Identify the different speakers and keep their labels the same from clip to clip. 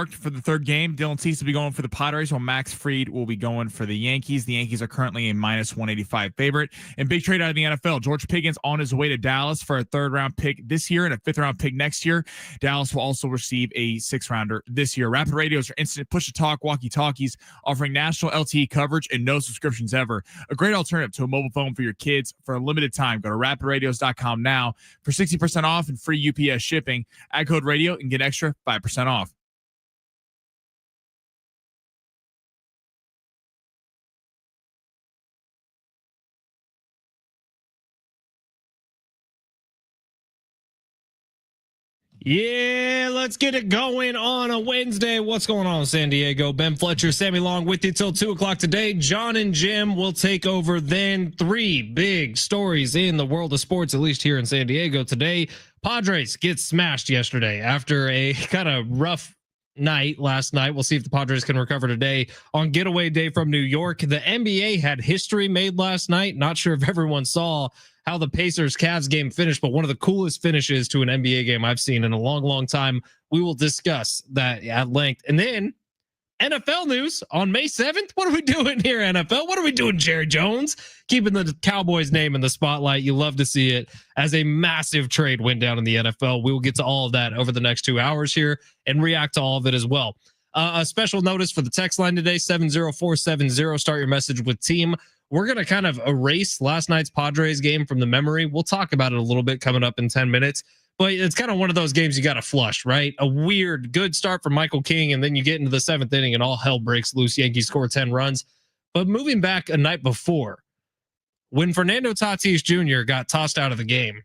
Speaker 1: For the third game, Dylan Cease will be going for the Padres, while Max Fried will be going for the Yankees. The Yankees are currently a minus 185 favorite. And big trade out of the NFL. George Pickens on his way to Dallas for a third-round pick this year and a fifth-round pick next year. Dallas will also receive a sixth-rounder this year. Rapid Radios are instant push-to-talk walkie-talkies offering national LTE coverage and no subscriptions ever. A great alternative to a mobile phone for your kids for a limited time. Go to rapidradios.com now for 60% off and free UPS shipping. Add code radio and get extra 5% off.
Speaker 2: Yeah, let's get it going on a Wednesday. What's going on, San Diego? Ben Fletcher, Sammy Long with you till 2 o'clock today. John and Jim will take over then. 3 big stories in the world of sports, at least here in San Diego today. Padres get smashed yesterday after a kind of rough night last night. We'll see if the Padres can recover today on getaway day from New York. The NBA had history made last night. Not sure if everyone saw how the Pacers-Cavs game finished, but one of the coolest finishes to an NBA game I've seen in a long, long time. We will discuss that at length. And then NFL news on May 7th. What are we doing here, NFL? What are we doing, Jerry Jones? Keeping the Cowboys name in the spotlight. You love to see it as a massive trade went down in the NFL. We will get to all of that over the next 2 hours here and react to all of it as well. A special notice for the text line today, 70470. Start your message with team. We're going to kind of erase last night's Padres game from the memory. We'll talk about it a little bit coming up in 10 minutes. But it's kind of one of those games you got to flush, right? A weird, good start from Michael King, and then you get into the 7th inning and all hell breaks loose. Yankees score 10 runs. But moving back a night before, when Fernando Tatis Jr. got tossed out of the game,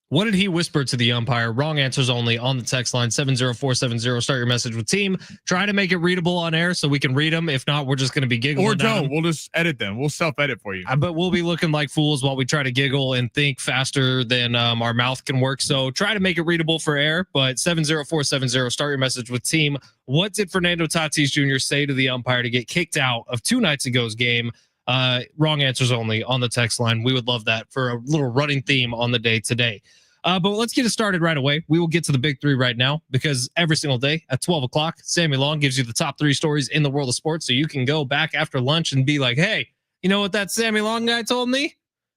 Speaker 2: what did he whisper to the umpire? Wrong answers only on the text line, 70470. Start your message with team. Try to make it readable on air so we can read them. If not, we're just going to be giggling.
Speaker 1: Or don't. We'll just edit them. We'll self-edit for you.
Speaker 2: But we'll be looking like fools while we try to giggle and think faster than our mouth can work. So try to make it readable for air. But 70470. Start your message with team. What did Fernando Tatis Jr. say to the umpire to get kicked out of 2 nights ago's game? Wrong answers only on the text line. We would love that for a little running theme on the day today. But let's get it started right away. We will get to the big 3 right now because every single day at 12 o'clock, Sammy Long gives you the top 3 stories in the world of sports. So you can go back after lunch and be like, hey, you know what that Sammy Long guy told me?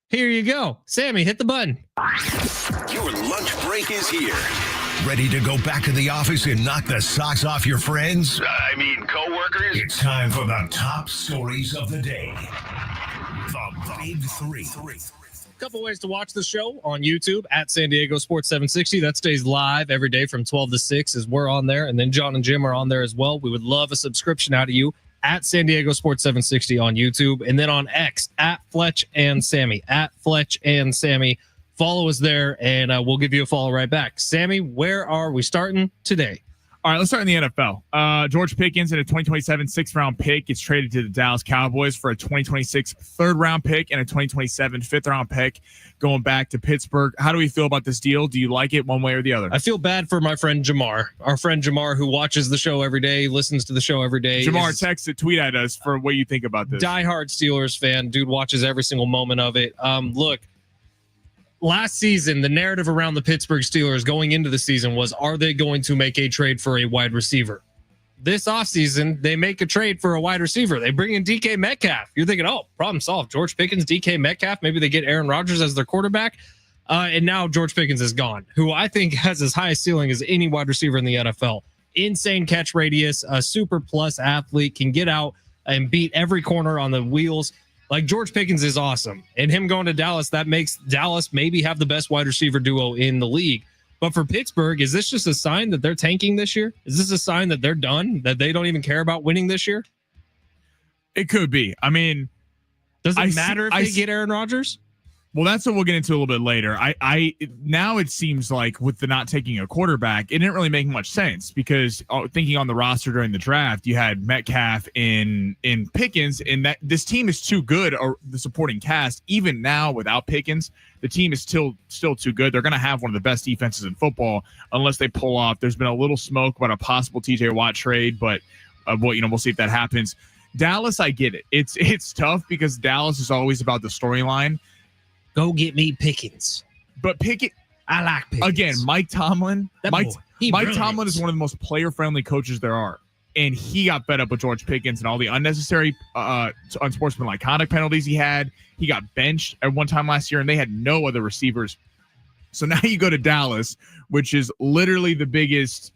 Speaker 2: Here you go. Sammy, hit the button.
Speaker 3: Your lunch break is here. Ready to go back to the office and knock the socks off your friends? I mean, coworkers? It's time for the top stories of the day. The Big 3.
Speaker 2: Couple ways to watch the show on YouTube at San Diego Sports 760. That stays live every day from 12 to 6 as we're on there. And then John and Jim are on there as well. We would love a subscription out of you at San Diego Sports 760 on YouTube. And then on X at Fletch and Sammy. At Fletch and Sammy. Follow us there and we'll give you a follow right back. Sammy, where are we starting today?
Speaker 1: All right, let's start in the NFL. George Pickens in a 2027 6th-round pick gets traded to the Dallas Cowboys for a 2026 3rd-round pick and a 2027 5th-round pick going back to Pittsburgh. How do we feel about this deal? Do you like it one way or the other?
Speaker 2: I feel bad for my friend Jamar. Our friend Jamar who watches the show every day, listens to the show every day.
Speaker 1: Jamar, text it, tweet at us for what you think about this.
Speaker 2: Diehard Steelers fan. Dude watches every single moment of it. Look. Last season, the narrative around the Pittsburgh Steelers going into the season was, are they going to make a trade for a wide receiver? This offseason, they make a trade for a wide receiver. They bring in DK Metcalf. You're thinking, oh, problem solved. George Pickens, DK Metcalf. Maybe they get Aaron Rodgers as their quarterback. And now George Pickens is gone, who I think has as high a ceiling as any wide receiver in the NFL. Insane catch radius, a super plus athlete, can get out and beat every corner on the wheels. Like, George Pickens is awesome. And him going to Dallas, that makes Dallas maybe have the best wide receiver duo in the league. But for Pittsburgh, is this just a sign that they're tanking this year? Is this a sign that they're done, that they don't even care about winning this year?
Speaker 1: It could be. I mean,
Speaker 2: does it matter if they get Aaron Rodgers?
Speaker 1: Well, that's what we'll get into a little bit later. Now it seems like with the not taking a quarterback, it didn't really make much sense because thinking on the roster during the draft, you had Metcalf in Pickens, and that this team is too good, or the supporting cast, even now without Pickens, the team is still too good. They're going to have one of the best defenses in football unless they pull off. There's been a little smoke about a possible TJ Watt trade, but we'll see if that happens. Dallas, I get it. It's tough because Dallas is always about the storyline.
Speaker 2: Go get me Pickens.
Speaker 1: But
Speaker 2: I like Pickens.
Speaker 1: Again, Mike Tomlin. Mike
Speaker 2: brilliant.
Speaker 1: Tomlin is one of the most player-friendly coaches there are. And he got fed up with George Pickens and all the unnecessary unsportsmanlike conduct penalties he had. He got benched at one time last year, and they had no other receivers. So now you go to Dallas, which is literally the biggest,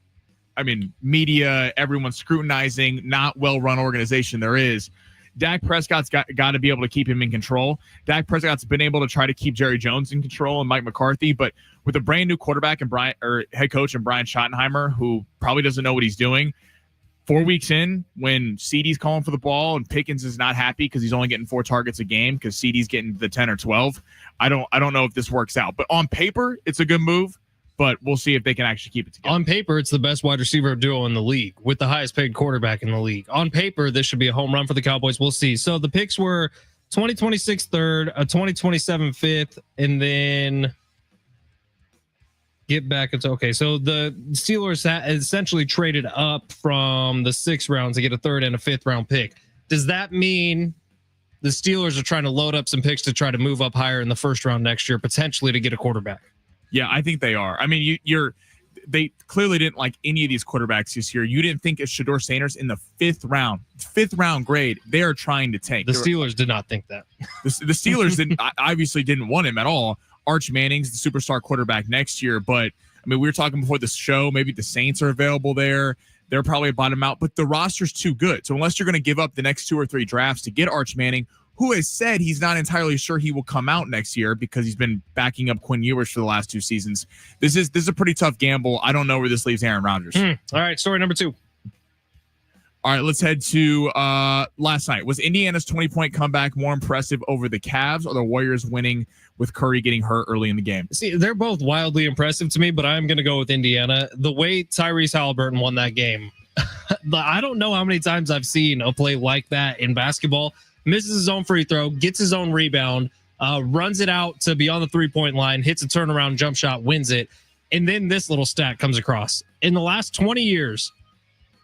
Speaker 1: media, everyone's scrutinizing, not well-run organization there is. Dak Prescott's got to be able to keep him in control. Dak Prescott's been able to try to keep Jerry Jones in control and Mike McCarthy, but with a brand new quarterback and head coach and Brian Schottenheimer, who probably doesn't know what he's doing, 4 weeks in, when CeeDee's calling for the ball and Pickens is not happy because he's only getting 4 targets a game because CeeDee's getting the 10 or 12, I don't know if this works out. But on paper, it's a good move, but we'll see if they can actually keep it together.
Speaker 2: On paper, it's the best wide receiver duo in the league with the highest paid quarterback in the league. On paper, this should be a home run for the Cowboys. We'll see. So the picks were 2026 third, a 2027 fifth, and then get back. It's okay. So the Steelers essentially traded up from the 6th round to get a 3rd and a 5th round pick. Does that mean the Steelers are trying to load up some picks to try to move up higher in the 1st round next year, potentially to get a quarterback?
Speaker 1: Yeah, I think they are. They clearly didn't like any of these quarterbacks this year. You didn't think it's Shedeur Sanders in the 5th round grade. They are trying to tank.
Speaker 2: The Steelers did not think that.
Speaker 1: The Steelers obviously didn't want him at all. Arch Manning's the superstar quarterback next year, but we were talking before the show, maybe the Saints are available there. They're probably bottom out, but the roster's too good. So unless you're going to give up the next 2 or 3 drafts to get Arch Manning, who has said he's not entirely sure he will come out next year because he's been backing up Quinn Ewers for the last 2 seasons. This is a pretty tough gamble. I don't know where this leaves Aaron Rodgers.
Speaker 2: All right, story number 2.
Speaker 1: All right, let's head to last night. Was Indiana's 20-point comeback more impressive over the Cavs or the Warriors winning with Curry getting hurt early in the game?
Speaker 2: See, they're both wildly impressive to me, but I'm going to go with Indiana. The way Tyrese Halliburton won that game, I don't know how many times I've seen a play like that in basketball. Misses his own free throw, gets his own rebound, runs it out to be on the 3-point line, hits a turnaround jump shot, wins it. And then this little stat comes across. In the last 20 years,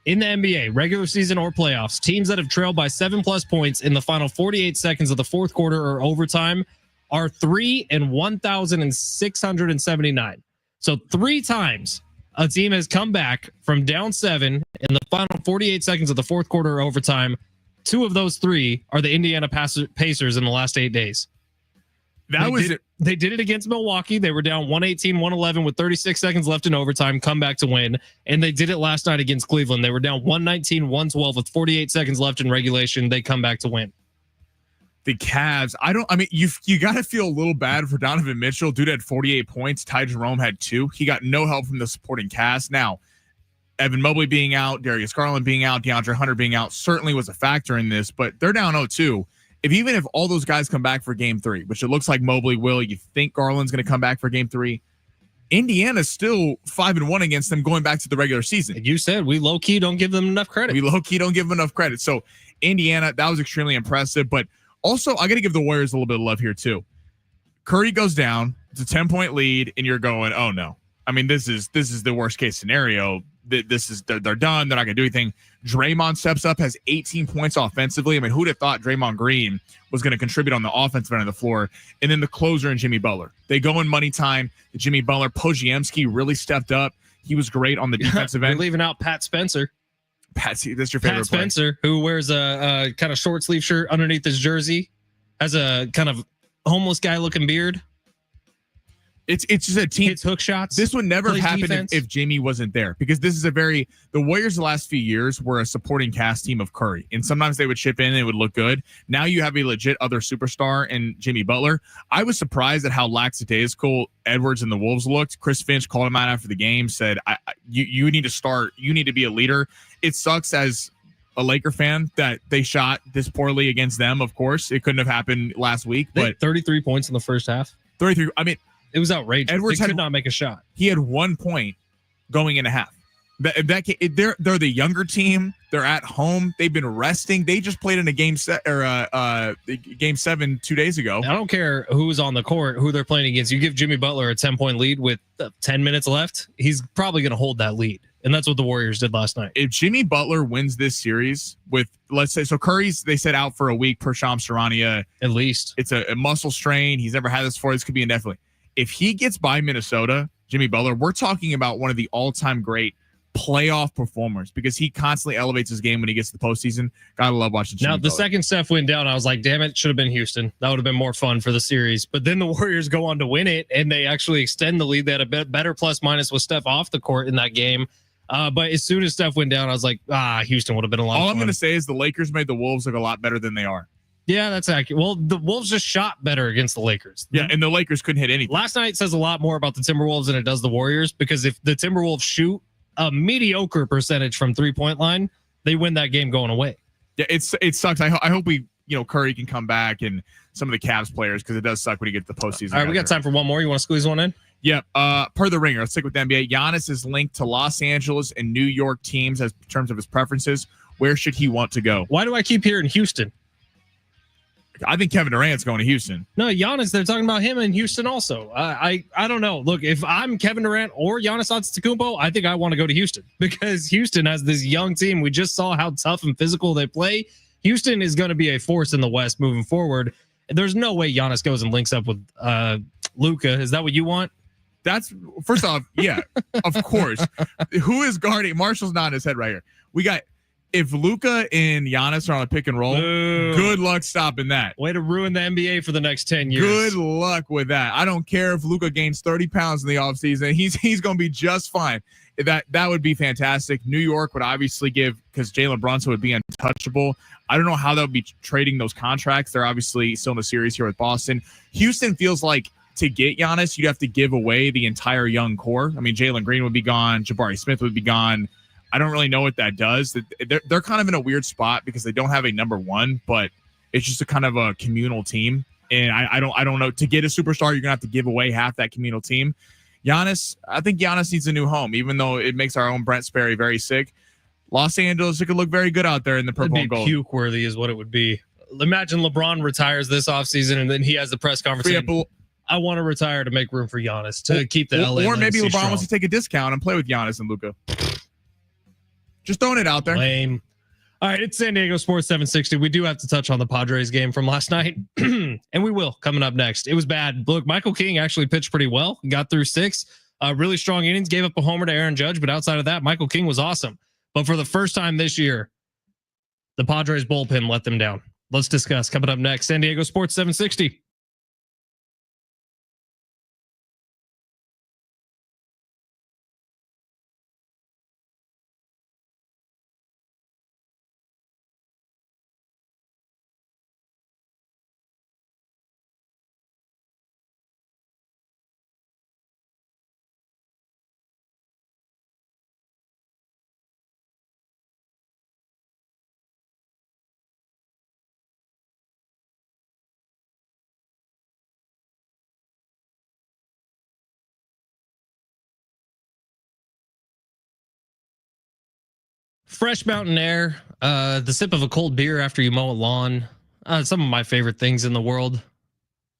Speaker 2: in the NBA, regular season or playoffs, teams that have trailed by 7+ points in the final 48 seconds of the 4th quarter or overtime are 3 and 1,679. So 3 times a team has come back from down 7 in the final 48 seconds of the 4th quarter or overtime. 2 of those 3 are the Indiana Pacers in the last 8 days. They did it against Milwaukee. They were down 118-111 with 36 seconds left in overtime, come back to win. And they did it last night against Cleveland. They were down 119-112 with 48 seconds left in regulation. They come back to win.
Speaker 1: The Cavs, you got to feel a little bad for Donovan Mitchell. Dude had 48 points. Ty Jerome had 2. He got no help from the supporting cast. Now, Evan Mobley being out, Darius Garland being out, DeAndre Hunter being out certainly was a factor in this, but they're down 0-2. Even if all those guys come back for game 3, which it looks like Mobley will, you think Garland's going to come back for game 3, Indiana's still 5-1 against them going back to the regular season.
Speaker 2: You said we low-key don't give them enough credit.
Speaker 1: So Indiana, that was extremely impressive, but also I got to give the Warriors a little bit of love here too. Curry goes down, it's a 10-point lead, and you're going, oh no. This is the worst case scenario. They're done. They're not going to do anything. Draymond steps up, has 18 points offensively. Who'd have thought Draymond Green was going to contribute on the offensive end of the floor? And then the closer in Jimmy Butler. They go in money time. Jimmy Butler, Podziemski really stepped up. He was great on the defensive end.
Speaker 2: You're leaving out Pat Spencer.
Speaker 1: That's your favorite player.
Speaker 2: Pat Spencer, who wears a kind of short sleeve shirt underneath his jersey, has a kind of homeless guy looking beard.
Speaker 1: It's just a team.
Speaker 2: Hits hook shots.
Speaker 1: This would never happen if Jimmy wasn't there, because this is the Warriors the last few years were a supporting cast team of Curry, and sometimes they would chip in and it would look good. Now you have a legit other superstar in Jimmy Butler. I was surprised at how lackadaisical Edwards and the Wolves looked. Chris Finch called him out after the game, said, you need to start. You need to be a leader. It sucks as a Laker fan that they shot this poorly against them. Of course, it couldn't have happened last week, but
Speaker 2: 33 points in the first half.
Speaker 1: 33.
Speaker 2: It was outrageous.
Speaker 1: Edwards
Speaker 2: could not make a shot.
Speaker 1: He had 1 point going in a half. They're the younger team. They're at home. They've been resting. They just played in a game 7 2 days ago.
Speaker 2: I don't care who's on the court, who they're playing against. You give Jimmy Butler a 10-point lead with 10 minutes left, he's probably going to hold that lead. And that's what the Warriors did last night.
Speaker 1: If Jimmy Butler wins this series with, let's say, so Curry's, they said out for a week per Shams Charania.
Speaker 2: At least.
Speaker 1: It's a muscle strain. He's never had this before. This could be indefinitely. if he gets by Minnesota, Jimmy Butler, we're talking about one of the all-time great playoff performers because he constantly elevates his game when he gets to the postseason. Gotta love watching Jimmy
Speaker 2: Now, the
Speaker 1: Butler.
Speaker 2: second Steph went down, I was like, damn it, should have been Houston. That would have been more fun for the series. But then the Warriors go on to win it, and they actually extend the lead. They had a bit better plus minus with Steph off the court in that game. But as soon as Steph went down, I was like, Houston would have been a lot of fun.
Speaker 1: All I'm going to say is the Lakers made the Wolves look a lot better than they are.
Speaker 2: Yeah, that's accurate. Well, the Wolves just shot better against the Lakers.
Speaker 1: Yeah, and the Lakers couldn't hit anything.
Speaker 2: Last night says a lot more about the Timberwolves than it does the Warriors, because if the Timberwolves shoot a mediocre percentage from 3-point line, they win that game going away.
Speaker 1: Yeah, it sucks. I hope Curry can come back and some of the Cavs players, because it does suck when you get to the postseason.
Speaker 2: All right, we got time for one more. You want to squeeze one in?
Speaker 1: Yeah. Per the Ringer, let's stick with the NBA. Giannis is linked to Los Angeles and New York teams as in terms of his preferences. Where should he want to go?
Speaker 2: Why do I keep hearing Houston?
Speaker 1: I think Kevin Durant's going to Houston.
Speaker 2: No, Giannis, they're talking about him in Houston also. I don't know. Look, if I'm Kevin Durant or Giannis Antetokounmpo, I think I want to go to Houston, because Houston has this young team. We just saw how tough and physical they play. Houston is going to be a force in the West moving forward. There's no way Giannis goes and links up with Luka. Is that what you want?
Speaker 1: That's first off, yeah, of course. Who is guarding? Marshall's nodding his head right here. We got, if Luka and Giannis are on a pick and roll, good luck stopping that.
Speaker 2: Way to ruin the NBA for the next 10 years.
Speaker 1: Good luck with that. I don't care if Luka gains 30 pounds in the offseason. He's going to be just fine. That would be fantastic. New York would obviously give, because Jalen Brunson would be untouchable. I don't know how they'll be trading those contracts. They're obviously still in the series here with Boston. Houston feels like to get Giannis, you'd have to give away the entire young core. I mean, Jalen Green would be gone. Jabari Smith would be gone. I don't really know what that does. They're kind of in a weird spot because they don't have a number one, but it's just a kind of a communal team. And I don't know. To get a superstar, you're gonna have to give away half that communal team. Giannis, I think Giannis needs a new home, even though it makes our own Brent Sperry very sick. Los Angeles, it could look very good out there in the purple and gold.
Speaker 2: Puke worthy is what it would be. Imagine LeBron retires this offseason and then he has the press conference. I want to retire to make room for Giannis to keep the LA.
Speaker 1: Or maybe LeBron
Speaker 2: strong.
Speaker 1: wants to take a discount and play with Giannis and Luka. Just throwing it out there.
Speaker 2: Lame. All right, it's San Diego Sports 760. We do have to touch on the Padres game from last night, and we will coming up next. It was bad. Look, Michael King actually pitched pretty well. He got through 6 really strong innings, gave up a homer to Aaron Judge, but outside of that, Michael King was awesome. But for the first time this year, the Padres bullpen let them down. Let's discuss coming up next. San Diego Sports 760. Fresh mountain air, the sip of a cold beer after you mow a lawn. Some of my favorite things in the world.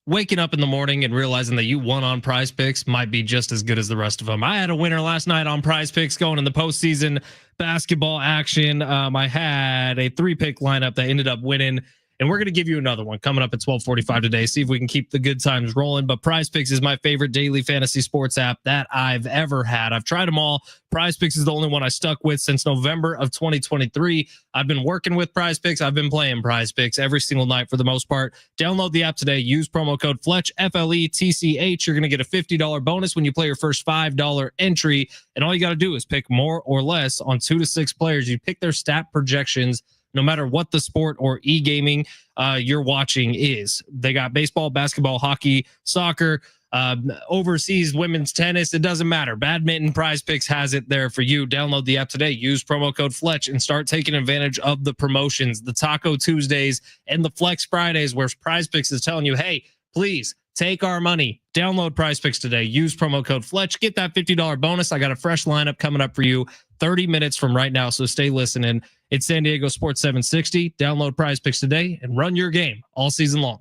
Speaker 2: Waking up in the morning and realizing that you won on Prize Picks might be just as good as the rest of them. I had a winner last night on Prize Picks going in the postseason basketball action. I had a 3-pick lineup that ended up winning. And we're going to give you another one coming up at 12:45 today. See if we can keep the good times rolling. But Prize Picks is my favorite daily fantasy sports app that I've ever had. I've tried them all. Prize Picks is the only one I stuck with since November of 2023. I've been working with Prize Picks. I've been playing Prize Picks every single night for the most part. Download the app today. Use promo code Fletch, FLETCH. You're going to get a $50 bonus when you play your first $5 entry. And all you got to do is pick more or less on 2 to 6 players. You pick their stat projections no matter what the sport or e-gaming you're watching is. They got baseball, basketball, hockey, soccer, overseas women's tennis. It doesn't matter. Badminton, Prize Picks has it there for you. Download the app today. Use promo code Fletch and start taking advantage of the promotions, the Taco Tuesdays and the Flex Fridays, where Prize Picks is telling you, hey, please take our money. Download Prize Picks today. Use promo code Fletch. Get that $50 bonus. I got a fresh lineup coming up for you 30 minutes from right now, so stay listening. It's San Diego Sports 760. Download Prize Picks today and run your game all season long.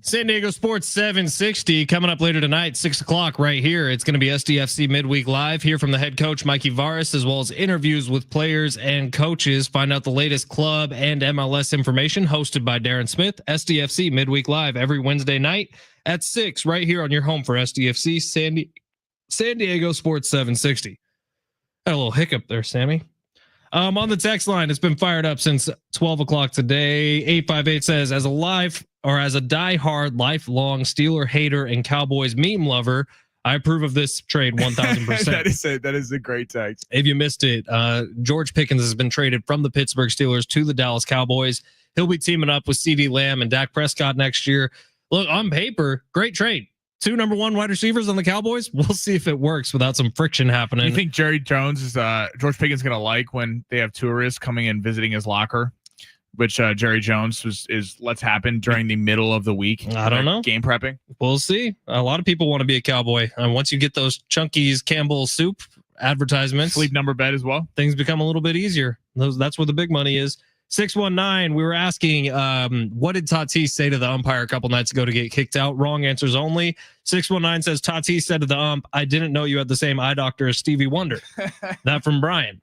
Speaker 2: San Diego Sports 760 coming up later tonight, 6 o'clock right here. It's going to be SDFC Midweek Live. Hear from the head coach, Mikey Varis, as well as interviews with players and coaches. Find out the latest club and MLS information, hosted by Darren Smith. SDFC Midweek Live every Wednesday night at 6 right here on your home for SDFC San Diego Sports 760. Had a little hiccup there, Sammy. On the text line, it's been fired up since 12 o'clock today. 858 says, as a diehard, lifelong Steeler hater and Cowboys meme lover, I approve of this trade 1,000%.
Speaker 1: That is a great text.
Speaker 2: If you missed it, George Pickens has been traded from the Pittsburgh Steelers to the Dallas Cowboys. He'll be teaming up with CeeDee Lamb and Dak Prescott next year. Look, on paper, great trade. 2 number 1 wide receivers on the Cowboys. We'll see if it works without some friction happening.
Speaker 1: You think Jerry Jones is George Pickens going to like when they have tourists coming and visiting his locker, which Jerry Jones is let's happen during the middle of the week?
Speaker 2: I don't know.
Speaker 1: Game prepping.
Speaker 2: We'll see. A lot of people want to be a Cowboy. And once you get those Chunky's Campbell soup advertisements,
Speaker 1: sleep number bed as well,
Speaker 2: things become a little bit easier. That's where the big money is. 619, we were asking, what did Tatis say to the umpire a couple nights ago to get kicked out? Wrong answers only. 619 says, Tatis said to the ump, I didn't know you had the same eye doctor as Stevie Wonder. That from Brian.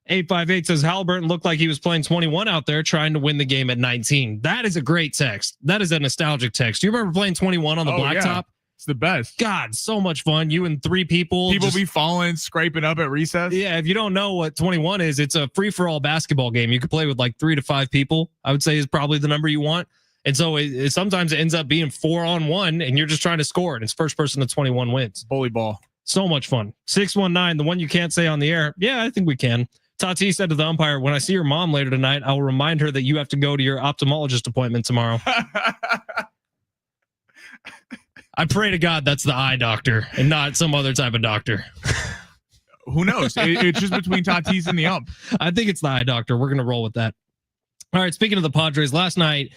Speaker 2: 858 says, Halliburton looked like he was playing 21 out there trying to win the game at 19. That is a great text. That is a nostalgic text. Do you remember playing 21 on the blacktop?
Speaker 1: Yeah. It's the best.
Speaker 2: God, so much fun. You and 3 people.
Speaker 1: People be falling, scraping up at recess.
Speaker 2: Yeah, if you don't know what 21 is, it's a free-for-all basketball game. You could play with like 3 to 5 people, I would say is probably the number you want. And so it sometimes it ends up being 4-on-1, and you're just trying to score, and it's first person to 21 wins.
Speaker 1: Bully ball.
Speaker 2: So much fun. 619, the one you can't say on the air. Yeah, I think we can. Tatis said to the umpire, when I see your mom later tonight, I will remind her that you have to go to your ophthalmologist appointment tomorrow. I pray to God that's the eye doctor and not some other type of doctor.
Speaker 1: Who knows? It's just between Tatis and the ump.
Speaker 2: I think it's the eye doctor. We're going to roll with that. All right, speaking of the Padres, last night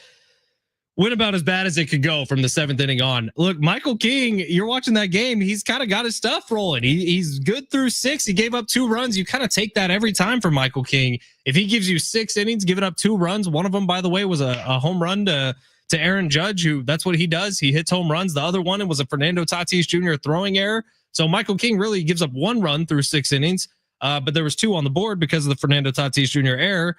Speaker 2: went about as bad as it could go from the 7th inning on. Look, Michael King, you're watching that game. He's kind of got his stuff rolling. He's good through 6. He gave up 2 runs. You kind of take that every time for Michael King. If he gives you 6 innings, giving up 2 runs, one of them, by the way, was a home run to Aaron Judge, who that's what he does. He hits home runs. The other one, it was a Fernando Tatis Jr. throwing error. So Michael King really gives up 1 run through 6 innings, but there was 2 on the board because of the Fernando Tatis Jr. error.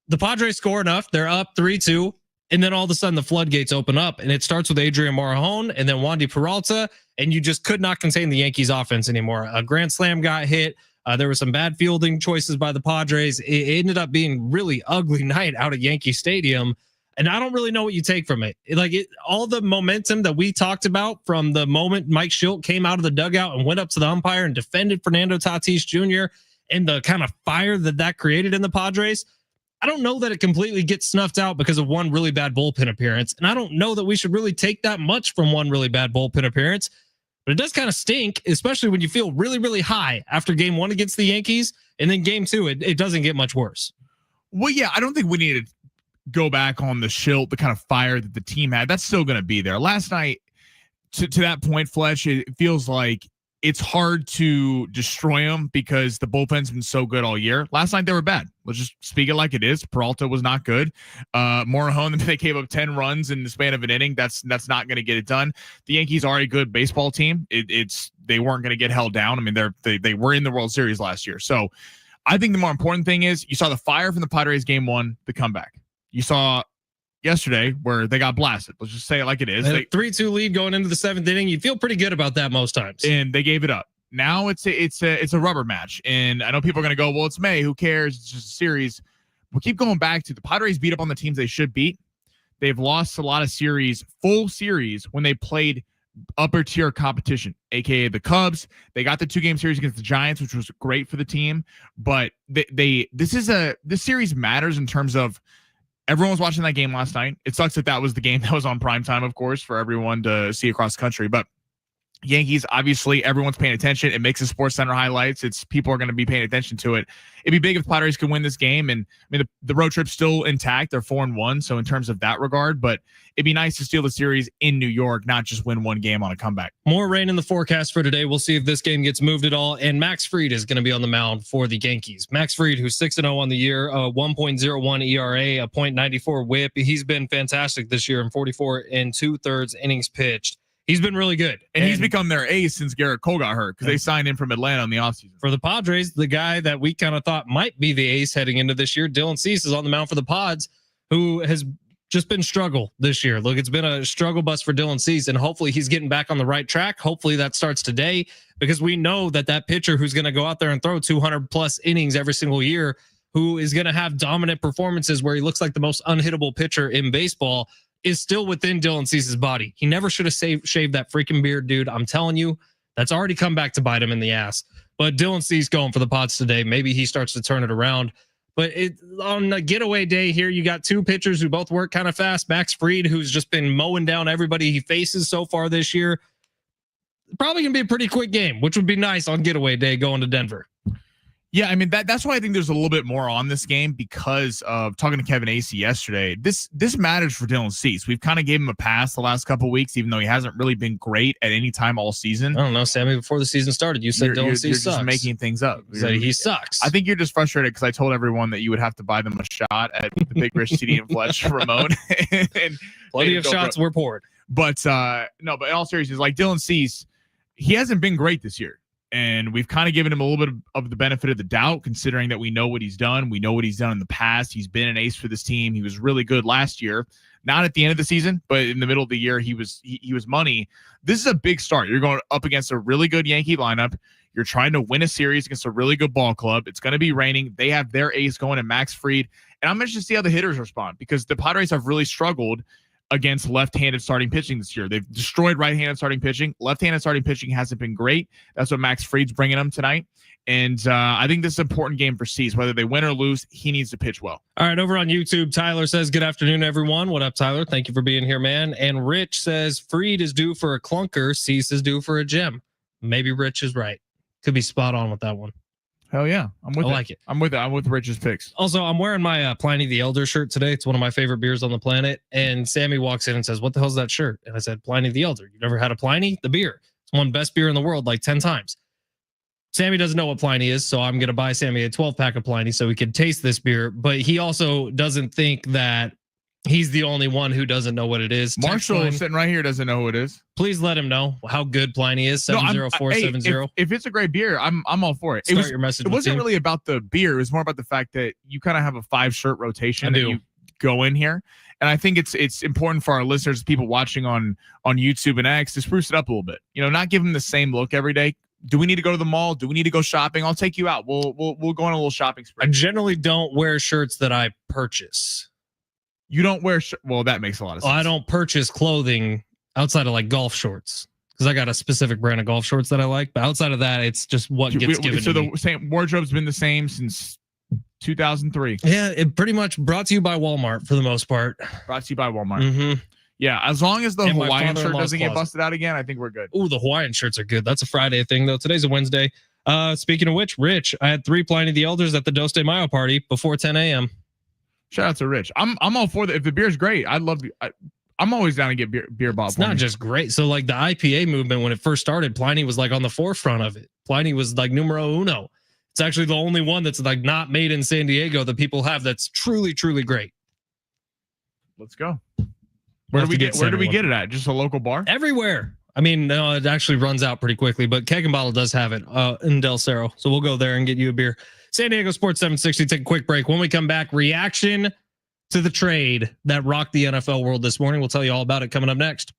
Speaker 2: The Padres score enough. They're up 3-2. And then all of a sudden the floodgates open up, and it starts with Adrian Morejon and then Wandy Peralta, and you just could not contain the Yankees offense anymore. A grand slam got hit. There were some bad fielding choices by the Padres. It ended up being really ugly night out at Yankee Stadium. And I don't really know what you take from it. All the momentum that we talked about from the moment Mike Schilt came out of the dugout and went up to the umpire and defended Fernando Tatis Jr. and the kind of fire that created in the Padres, I don't know that it completely gets snuffed out because of one really bad bullpen appearance. And I don't know that we should really take that much from one really bad bullpen appearance. But it does kind of stink, especially when you feel really, really high after game 1 against the Yankees. And then game 2, it doesn't get much worse.
Speaker 1: Well, yeah, I don't think we need to go back on the Schilt, the kind of fire that the team had. That's still going to be there. Last night, to that point, Fletch, it feels like it's hard to destroy them because the bullpen's been so good all year. Last night, they were bad. Let's just speak it like it is. Peralta was not good. Morejon, they gave up 10 runs in the span of an inning. That's not going to get it done. The Yankees are a good baseball team. They weren't going to get held down. I mean, they were in the World Series last year. So I think the more important thing is you saw the fire from the Padres game 1, the comeback. You saw yesterday where they got blasted. Let's just say it like it is.
Speaker 2: They 3-2 lead going into the 7th inning. You feel pretty good about that most times.
Speaker 1: And they gave it up. Now it's a rubber match. And I know people are going to go, well, it's May. Who cares? It's just a series. We'll keep going back to the Padres beat up on the teams they should beat. They've lost a lot of full series when they played upper tier competition, aka the Cubs. They got the 2-game series against the Giants, which was great for the team. But this series matters in terms of everyone was watching that game last night. It sucks that was the game that was on primetime, of course, for everyone to see across the country. But Yankees, obviously, everyone's paying attention. It makes the Sports Center highlights. It's people are going to be paying attention to it. It'd be big if Padres could win this game. And I mean, the road trip's still intact. They're 4-1. So in terms of that regard, but it'd be nice to steal the series in New York, not just win one game on a comeback.
Speaker 2: More rain in the forecast for today. We'll see if this game gets moved at all. And Max Fried is going to be on the mound for the Yankees. Max Fried, who's 6-0 on the year, 1.01 ERA, a .94 WHIP. He's been fantastic this year in 44 2/3 innings pitched. He's been really good.
Speaker 1: And he's become their ace since Garrett Cole got hurt because they signed him from Atlanta in the offseason.
Speaker 2: For the Padres, the guy that we kind of thought might be the ace heading into this year, Dylan Cease, is on the mound for the Pods, who has just been struggle this year. Look, it's been a struggle bus for Dylan Cease, and hopefully he's getting back on the right track. Hopefully that starts today, because we know that pitcher who's going to go out there and throw 200+ innings every single year, who is going to have dominant performances where he looks like the most unhittable pitcher in baseball, is still within Dylan Cease's body. He never should have shaved that freaking beard, dude. I'm telling you, that's already come back to bite him in the ass. But Dylan Cease going for the Pods today. Maybe he starts to turn it around. But on the getaway day here, you got two pitchers who both work kind of fast. Max Fried, who's just been mowing down everybody he faces so far this year. Probably going to be a pretty quick game, which would be nice on getaway day going to Denver.
Speaker 1: Yeah, I mean, that's why I think there's a little bit more on this game, because of talking to Kevin Acee yesterday. This matters for Dylan Cease. We've kind of gave him a pass the last couple of weeks, even though he hasn't really been great at any time all season.
Speaker 2: I don't know, Sammy, before the season started, you said Dylan Cease sucks.
Speaker 1: You're just making things up.
Speaker 2: He sucks.
Speaker 1: I think you're just frustrated because I told everyone that you would have to buy them a shot at the Big Rich CD and Fletch Ramon. And
Speaker 2: plenty of shots were poured.
Speaker 1: But no, but in all seriousness, like Dylan Cease, he hasn't been great this year. And we've kind of given him a little bit of the benefit of the doubt, considering that we know what he's done. We know what he's done in the past. He's been an ace for this team. He was really good last year, not at the end of the season, but in the middle of the year, he was money. This is a big start. You're going up against a really good Yankee lineup. You're trying to win a series against a really good ball club. It's going to be raining. They have their ace going in Max Fried. And I'm interested to see how the hitters respond, because the Padres have really struggled against left-handed starting pitching this year. They've destroyed right-handed starting pitching. Left-handed starting pitching hasn't been great. That's what Max Fried's bringing them tonight. And I think this is an important game for Cease. Whether they win or lose, he needs to pitch well.
Speaker 2: All right, over on YouTube, Tyler says, good afternoon, everyone. What up, Tyler? Thank you for being here, man. And Rich says, Fried is due for a clunker. Cease is due for a gem. Maybe Rich is right. Could be spot on with that one.
Speaker 1: Hell yeah. I'm with it.
Speaker 2: I like it.
Speaker 1: I'm with it. I'm with Rich's picks.
Speaker 2: Also, I'm wearing my Pliny the Elder shirt today. It's one of my favorite beers on the planet. And Sammy walks in and says, what the hell's that shirt? And I said, Pliny the Elder. You've never had a Pliny? The beer. It's won best beer in the world like 10 times. Sammy doesn't know what Pliny is, so I'm going to buy Sammy a 12-pack of Pliny so he can taste this beer. But he also doesn't think that he's the only one who doesn't know what it is.
Speaker 1: Marshall sitting right here doesn't know who it is.
Speaker 2: Please let him know how good Pliny is. 70470.
Speaker 1: If it's a great beer, I'm all for it.
Speaker 2: Start your message.
Speaker 1: It wasn't really about the beer. It was more about the fact that you kind of have a 5-shirt rotation that you go in here. And I think it's important for our listeners, people watching on YouTube and X, to spruce it up a little bit. You know, not give them the same look every day. Do we need to go to the mall? Do we need to go shopping? I'll take you out. We'll go on a little shopping spree.
Speaker 2: I generally don't wear shirts that I purchase.
Speaker 1: You don't wear well, that makes a lot of sense.
Speaker 2: I don't purchase clothing outside of like golf shorts, because I got a specific brand of golf shorts that I like. But outside of that, it's just what gets given to me. So the
Speaker 1: same wardrobe's been the same since 2003.
Speaker 2: Yeah, it pretty much brought to you by Walmart for the most part.
Speaker 1: Brought to you by Walmart.
Speaker 2: Mm-hmm.
Speaker 1: Yeah, as long as the Hawaiian shirt doesn't get busted out again, I think we're good.
Speaker 2: Ooh, the Hawaiian shirts are good. That's a Friday thing, though. Today's a Wednesday. Speaking of which, Rich, I had 3 Pliny the Elders at the Dos de Mayo party before 10 a.m.
Speaker 1: Shout out to Rich. I'm all for that. If the beer's great, I'd love to. I'm always down to get beer bottled.
Speaker 2: It's not just great. So like the IPA movement, when it first started, Pliny was like on the forefront of it. Pliny was like numero uno. It's actually the only one that's like not made in San Diego that people have that's truly, truly great.
Speaker 1: Let's go. Where do we get it at? Just a local bar?
Speaker 2: Everywhere. I mean, no, it actually runs out pretty quickly, but Keg and Bottle does have it in Del Cerro. So we'll go there and get you a beer. San Diego Sports 760. Take a quick break. When we come back, reaction to the trade that rocked the NFL world this morning. We'll tell you all about it coming up next.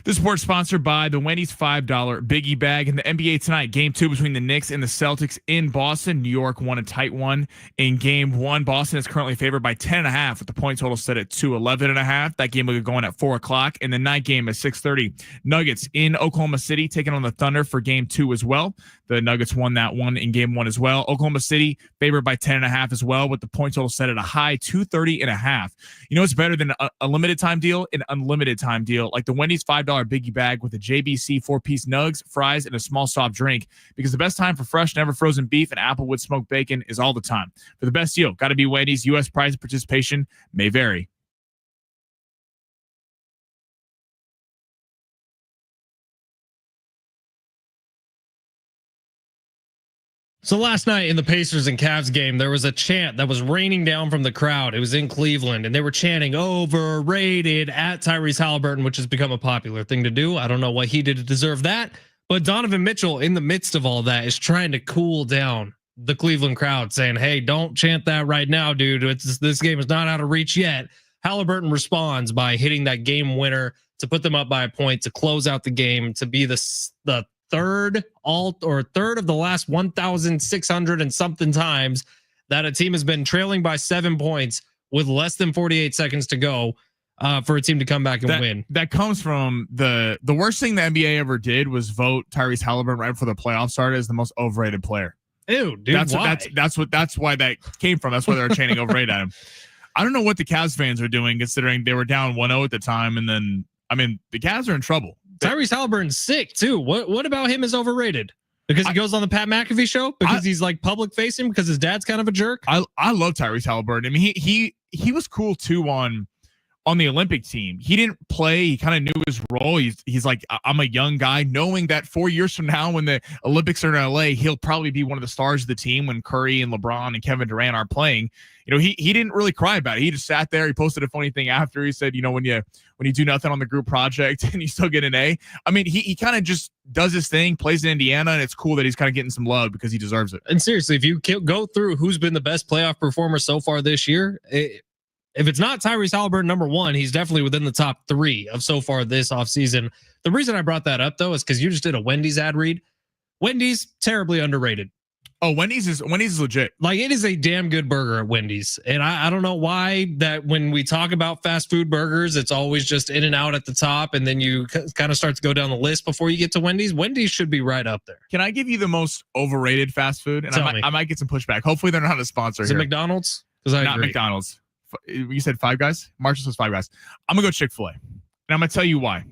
Speaker 1: This sport's sponsored by the Wendy's $5 Biggie Bag. In the NBA tonight, Game 2 between the Knicks and the Celtics in Boston. New York won a tight one in Game 1. Boston is currently favored by 10.5 with the point total set at 211.5. That game will be going at 4 o'clock. And the night game at 6:30. Nuggets in Oklahoma City taking on the Thunder for Game 2 as well. The Nuggets won that one in Game 1 as well. Oklahoma City favored by 10.5 as well with the point total set at a high 230.5. You know what's better than a limited time deal? An unlimited time deal like the Wendy's $5 Biggie Bag with a JBC 4-piece nugs, fries, and a small soft drink, because the best time for fresh, never frozen beef and Applewood smoked bacon is all the time. For the best deal, got to be Wendy's. U.S. price participation may vary.
Speaker 2: So last night in the Pacers and Cavs game, there was a chant that was raining down from the crowd. It was in Cleveland, and they were chanting overrated at Tyrese Halliburton, which has become a popular thing to do. I don't know what he did to deserve that, but Donovan Mitchell, in the midst of all that, is trying to cool down the Cleveland crowd, saying, hey, don't chant that right now, dude. This game is not out of reach yet. Halliburton responds by hitting that game winner to put them up by a point, to close out the game, to be the third of the last 1,600 and something times that a team has been trailing by 7 points with less than 48 seconds to go for a team to come back and win. That
Speaker 1: comes from the worst thing the NBA ever did was vote Tyrese Halliburton right before the playoffs started as the most overrated player.
Speaker 2: Ew, dude,
Speaker 1: that's why that came from. That's why they were chanting overrated at him. I don't know what the Cavs fans are doing, considering they were down 1-0 at the time, and then the Cavs are in trouble.
Speaker 2: Tyrese Halliburton's sick too. What about him is overrated? Because he goes on the Pat McAfee show? Because he's like public facing? Because his dad's kind of a jerk?
Speaker 1: I love Tyrese Halliburton. I mean, he was cool too on the Olympic team. He didn't play. He kind of knew his role. He's like, I'm a young guy, knowing that 4 years from now, when the Olympics are in LA, he'll probably be one of the stars of the team when Curry and LeBron and Kevin Durant are playing. You know, he didn't really cry about it. He just sat there. He posted a funny thing after. He said, you know, when you do nothing on the group project and you still get an A. I mean, he kind of just does his thing, plays in Indiana, and it's cool that he's kind of getting some love because he deserves it.
Speaker 2: And seriously, if you go through who's been the best playoff performer so far this year, if it's not Tyrese Halliburton, number one, he's definitely within the top 3 of so far this offseason. The reason I brought that up, though, is because you just did a Wendy's ad read. Wendy's, terribly underrated.
Speaker 1: Oh, Wendy's is legit.
Speaker 2: Like, it is a damn good burger at Wendy's. And I don't know why that when we talk about fast food burgers, it's always just In and Out at the top. And then you kind of start to go down the list before you get to Wendy's. Wendy's should be right up there.
Speaker 1: Can I give you the most overrated fast food? And I might get some pushback. Hopefully they're not a sponsor.
Speaker 2: Is it McDonald's?
Speaker 1: Not McDonald's. You said Five Guys? Marshall says Five Guys. I'm going to go Chick-fil-A. And I'm going to tell you why.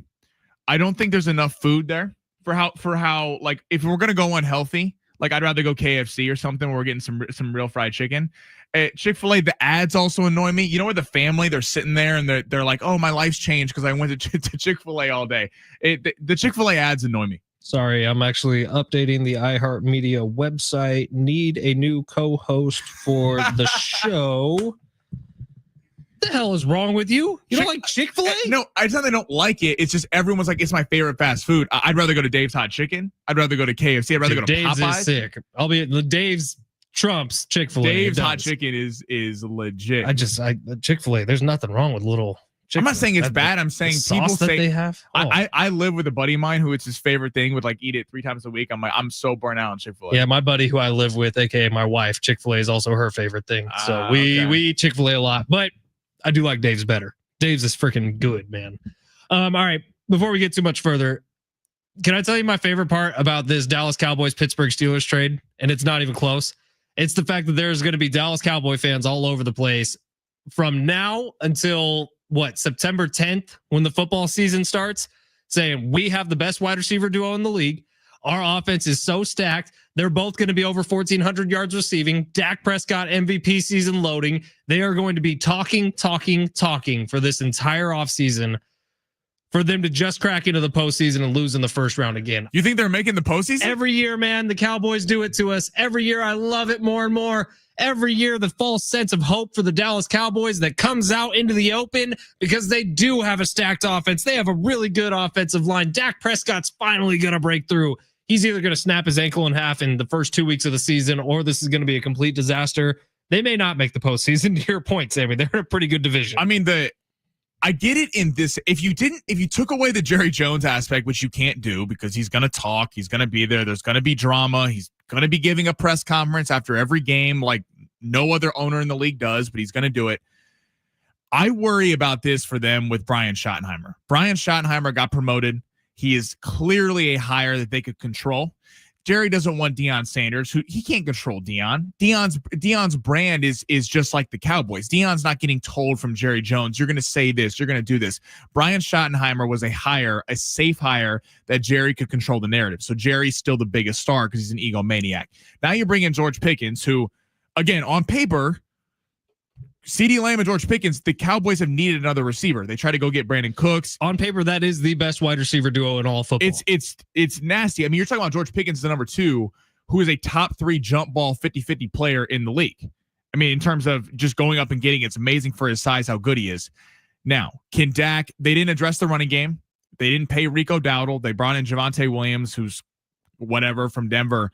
Speaker 1: I don't think there's enough food there for how like, if we're going to go unhealthy, like, I'd rather go KFC or something where we're getting some real fried chicken. At Chick-fil-A, the ads also annoy me. You know, where the family, they're sitting there and they're like, oh, my life's changed because I went to Chick-fil-A all day. The Chick-fil-A ads annoy me.
Speaker 2: Sorry, I'm actually updating the iHeartMedia website. Need a new co-host for the show. The hell is wrong with you? You don't like Chick-fil-A?
Speaker 1: No, it's not that I don't like it. It's just everyone's like, it's my favorite fast food. I'd rather go to Dave's Hot Chicken. I'd rather go to KFC. I'd rather go to
Speaker 2: Dave's
Speaker 1: Popeyes.
Speaker 2: Is sick. I'll be at Dave's trumps Chick-fil-A.
Speaker 1: Dave's Hot Chicken is legit.
Speaker 2: Chick-fil-A. There's nothing wrong with little Chick-fil-A.
Speaker 1: I'm not saying it's bad. I'm saying people say
Speaker 2: they have. Oh.
Speaker 1: I live with a buddy of mine who it's his favorite thing, would like eat it 3 times a week. I'm like, I'm so burnt out on Chick-fil-A.
Speaker 2: Yeah, my buddy who I live with, aka my wife, Chick-fil-A is also her favorite thing. So we eat Chick-fil-A a lot, but I do like Dave's better. Dave's is freaking good, man. All right. Before we get too much further, can I tell you my favorite part about this Dallas Cowboys Pittsburgh Steelers trade? And it's not even close. It's the fact that there's going to be Dallas Cowboy fans all over the place from now until September 10th, when the football season starts, saying we have the best wide receiver duo in the league. Our offense is so stacked. They're both going to be over 1,400 yards receiving. Dak Prescott MVP season loading. They are going to be talking for this entire offseason for them to just crack into the postseason and lose in the first round again.
Speaker 1: You think they're making the postseason?
Speaker 2: Every year, man, the Cowboys do it to us. Every year, I love it more and more. Every year, the false sense of hope for the Dallas Cowboys that comes out into the open because they do have a stacked offense. They have a really good offensive line. Dak Prescott's finally going to break through. He's either going to snap his ankle in half in the first 2 weeks of the season, or this is going to be a complete disaster. They may not make the postseason. To your point, Sammy, they're in a pretty good division.
Speaker 1: I mean, I get it in this. If you took away the Jerry Jones aspect, which you can't do because he's going to talk, he's going to be there, there's going to be drama, he's going to be giving a press conference after every game like no other owner in the league does, but he's going to do it. I worry about this for them with Brian Schottenheimer. Brian Schottenheimer got promoted. He is clearly a hire that they could control. Jerry doesn't want Deion Sanders, who he can't control Deion. Deion's brand is just like the Cowboys. Deion's not getting told from Jerry Jones, you're going to say this, you're going to do this. Brian Schottenheimer was a safe hire that Jerry could control the narrative. So Jerry's still the biggest star because he's an egomaniac. Now you bring in George Pickens, who, again, on paper, CeeDee Lamb and George Pickens, the Cowboys have needed another receiver. They try to go get Brandon Cooks.
Speaker 2: On paper, that is the best wide receiver duo in all football.
Speaker 1: It's nasty. I mean, you're talking about George Pickens, the number 2, who is a top 3 jump ball 50-50 player in the league. I mean, in terms of just going up and getting, it's amazing for his size how good he is. Now, can Dak, they didn't address the running game. They didn't pay Rico Dowdle. They brought in Javonte Williams, who's whatever from Denver.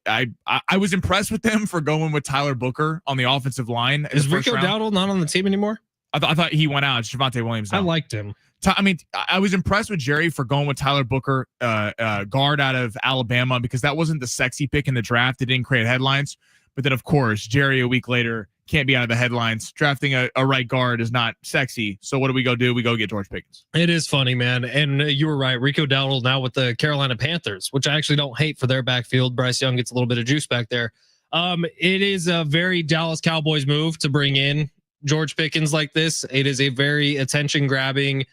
Speaker 1: I was impressed with them for going with Tyler Booker on the offensive line.
Speaker 2: Is Rico Dowdle not on the team anymore?
Speaker 1: I thought he went out. It's Javonte Williams now.
Speaker 2: I liked him.
Speaker 1: I mean, I was impressed with Jerry for going with Tyler Booker, guard out of Alabama, because that wasn't the sexy pick in the draft. It didn't create headlines. But then, of course, Jerry a week later can't be out of the headlines. Drafting a right guard is not sexy. So what do? We go get George Pickens.
Speaker 2: It is funny, man. And you were right. Rico Dowdle now with the Carolina Panthers, which I actually don't hate for their backfield. Bryce Young gets a little bit of juice back there. It is a very Dallas Cowboys move to bring in George Pickens like this. It is a very attention-grabbing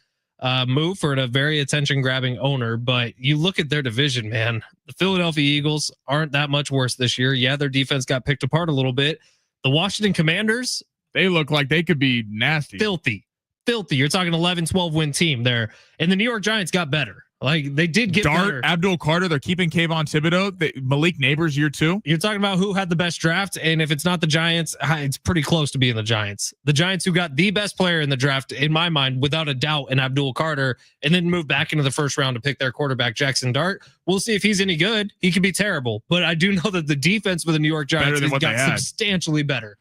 Speaker 2: move for a very attention-grabbing owner. But you look at their division, man. The Philadelphia Eagles aren't that much worse this year. Yeah, their defense got picked apart a little bit. The Washington Commanders,
Speaker 1: they look like they could be nasty.
Speaker 2: Filthy. You're talking 11-12 win team there. And the New York Giants got better. Like, they did get better.
Speaker 1: Abdul Carter, they're keeping Kayvon Thibodeau. Malik Neighbors year 2.
Speaker 2: You're talking about who had the best draft, and if it's not the Giants, it's pretty close to being the Giants. The Giants, who got the best player in the draft, in my mind, without a doubt, in Abdul Carter, and then moved back into the first round to pick their quarterback, Jackson Dart. We'll see if he's any good. He could be terrible. But I do know that the defense for the New York Giants has got substantially better.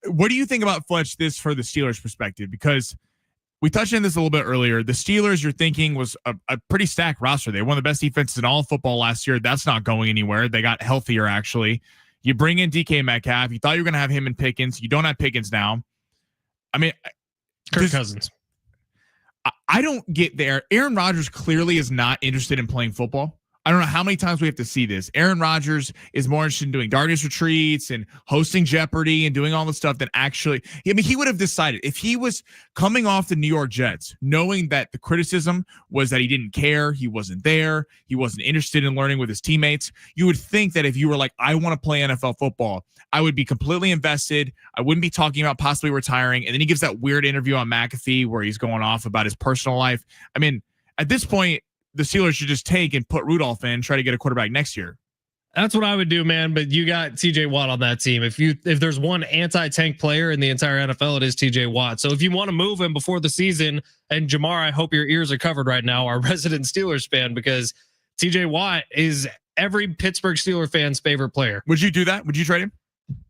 Speaker 1: What do you think about Fletch, this for the Steelers perspective? Because we touched on this a little bit earlier. The Steelers, you're thinking, was a pretty stacked roster. They were one of the best defenses in all of football last year. That's not going anywhere. They got healthier, actually. You bring in DK Metcalf. You thought you were going to have him and Pickens. You don't have Pickens now. I mean,
Speaker 2: Kirk Cousins.
Speaker 1: I don't get there. Aaron Rodgers clearly is not interested in playing football. I don't know how many times we have to see this. Aaron Rodgers is more interested in doing darkness retreats and hosting Jeopardy and doing all the stuff than actually. I mean, he would have decided if he was coming off the New York Jets, knowing that the criticism was that he didn't care, he wasn't there, he wasn't interested in learning with his teammates. You would think that if you were like, I want to play NFL football, I would be completely invested. I wouldn't be talking about possibly retiring. And then he gives that weird interview on McAfee where he's going off about his personal life. I mean, at this point, the Steelers should just take and put Rudolph in, try to get a quarterback next year.
Speaker 2: That's what I would do, man. But you got TJ Watt on that team. If there's one anti-tank player in the entire NFL, it is TJ Watt. So if you want to move him before the season, and Jamar, I hope your ears are covered right now, our resident Steelers fan, because TJ Watt is every Pittsburgh Steelers fan's favorite player.
Speaker 1: Would you do that? Would you trade him?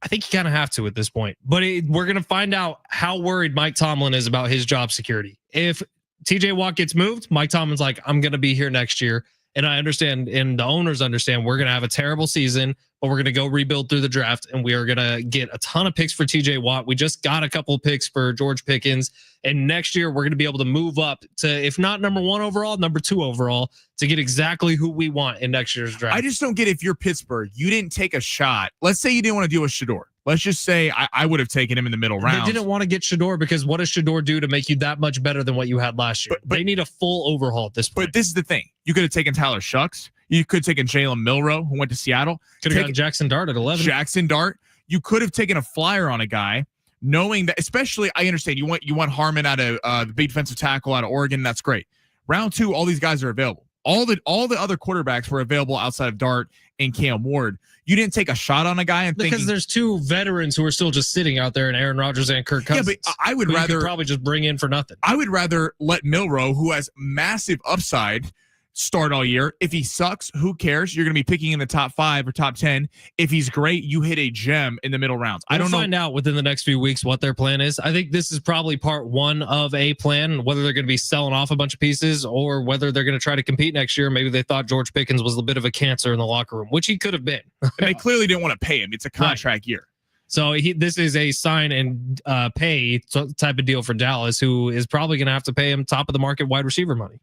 Speaker 2: I think you kind of have to at this point. But we're going to find out how worried Mike Tomlin is about his job security. If TJ Watt gets moved, Mike Tomlin's like, I'm going to be here next year. And I understand, and the owners understand, we're going to have a terrible season, but we're going to go rebuild through the draft, and we are going to get a ton of picks for TJ Watt. We just got a couple of picks for George Pickens. And next year, we're going to be able to move up to, if not number 1 overall, number 2 overall, to get exactly who we want in next year's draft.
Speaker 1: I just don't get, if you're Pittsburgh, you didn't take a shot. Let's say you didn't want to deal with Shedeur. Let's just say I would have taken him in the middle round.
Speaker 2: They didn't want to get Shedeur because what does Shedeur do to make you that much better than what you had last year? But they need a full overhaul at this point.
Speaker 1: But this is the thing. You could have taken Tyler Shucks. You could have taken Jalen Milroe, who went to Seattle.
Speaker 2: Could have gotten Jackson Dart at 11.
Speaker 1: Jackson Dart. You could have taken a flyer on a guy, knowing that, especially, I understand you want Harmon out of the big defensive tackle out of Oregon. That's great. Round 2, all these guys are available. All the other quarterbacks were available outside of Dart and Cam Ward. You didn't take a shot on a guy
Speaker 2: because there's 2 veterans who are still just sitting out there, and Aaron Rodgers and Kirk Cousins.
Speaker 1: Yeah, but I would rather
Speaker 2: probably just bring in for nothing.
Speaker 1: I would rather let Milroe, who has massive upside, start all year. If he sucks, who cares? You're going to be picking in the top 5 or top 10. If he's great, you hit a gem in the middle rounds. I don't know.
Speaker 2: We'll find out within the next few weeks what their plan is. I think this is probably part 1 of a plan, whether they're going to be selling off a bunch of pieces or whether they're going to try to compete next year. Maybe they thought George Pickens was a bit of a cancer in the locker room, which he could have been.
Speaker 1: And they clearly didn't want to pay him. It's a contract year.
Speaker 2: So this is a sign and pay type of deal for Dallas, who is probably going to have to pay him top of the market wide receiver money.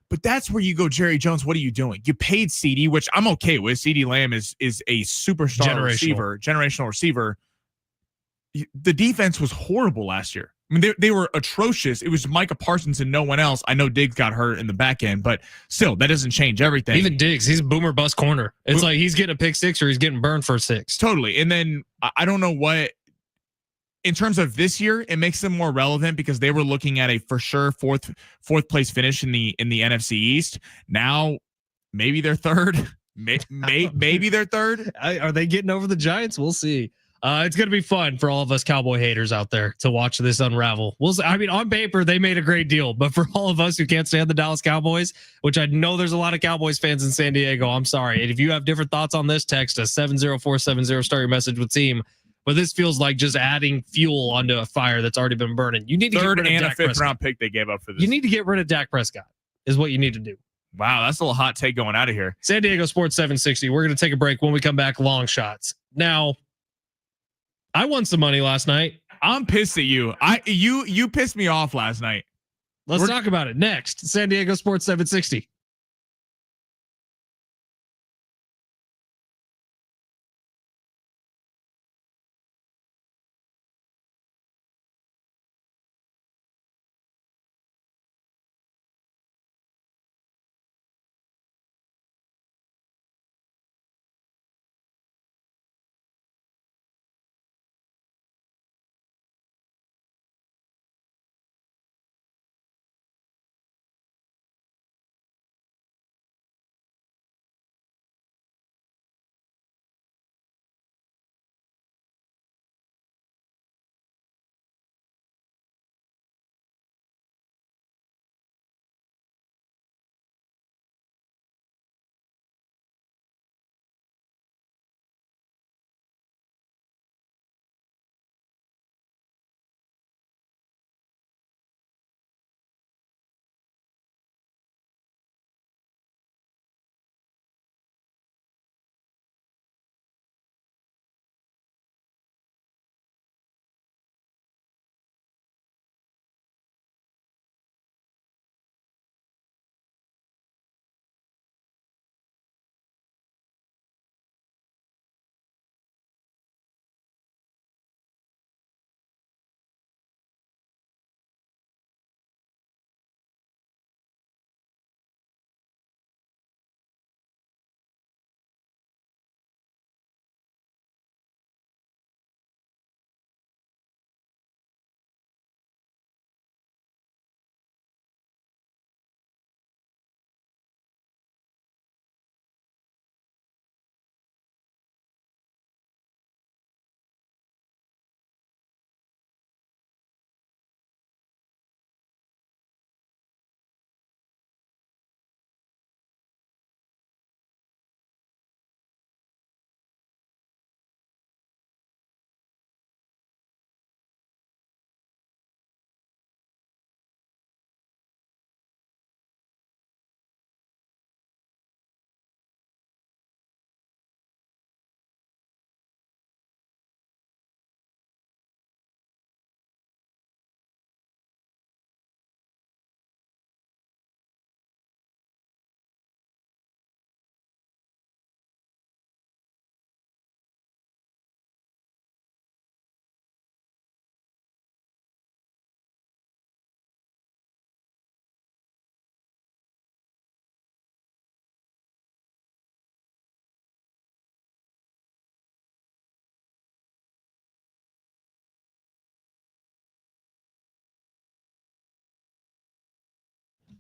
Speaker 1: But that's where you go, Jerry Jones. What are you doing? You paid CeeDee, which I'm okay with. CeeDee Lamb is a superstar receiver, generational receiver. The defense was horrible last year. I mean, they were atrocious. It was Micah Parsons and no one else. I know Diggs got hurt in the back end, but still, that doesn't change everything.
Speaker 2: Even Diggs, he's a boomer bust corner. It's like he's getting a pick 6 or he's getting burned for a 6.
Speaker 1: Totally. And then I don't know what. In terms of this year, it makes them more relevant because they were looking at a for sure fourth place finish in the NFC East. Now, maybe they're third. Maybe they're third.
Speaker 2: Are they getting over the Giants? We'll see. It's going to be fun for all of us Cowboy haters out there to watch this unravel. We'll see. I mean, on paper, they made a great deal, but for all of us who can't stand the Dallas Cowboys, which I know there's a lot of Cowboys fans in San Diego, I'm sorry. And if you have different thoughts on this, text us 70470, start your message with team. But this feels like just adding fuel onto a fire that's already been burning. You need to
Speaker 1: third
Speaker 2: get rid of
Speaker 1: and
Speaker 2: Dak
Speaker 1: a 5th
Speaker 2: Prescott.
Speaker 1: round pick they gave up for this.
Speaker 2: You need to get rid of Dak Prescott is what you need to do.
Speaker 1: Wow, that's a little hot take going out of here.
Speaker 2: San Diego Sports 760. We're going to take a break. When we come back, long shots. Now, I won some money last night.
Speaker 1: I'm pissed at you. You pissed me off last night.
Speaker 2: Let's talk about it next. San Diego Sports 760.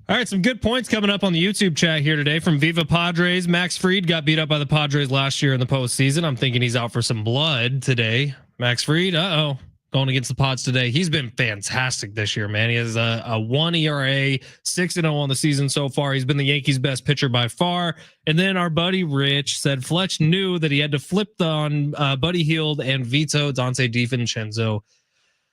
Speaker 2: All right, some good points coming up on the YouTube chat here today from Viva Padres. Max Fried got beat up by the Padres last year in the postseason. I'm thinking he's out for some blood today. Max Fried, going against the Pods today. He's been fantastic this year, man. He has a 1 ERA, 6-0 on the season so far. He's been the Yankees' best pitcher by far. And then our buddy Rich said Fletch knew that he had to flip on Buddy Hield and veto Dante DiVincenzo.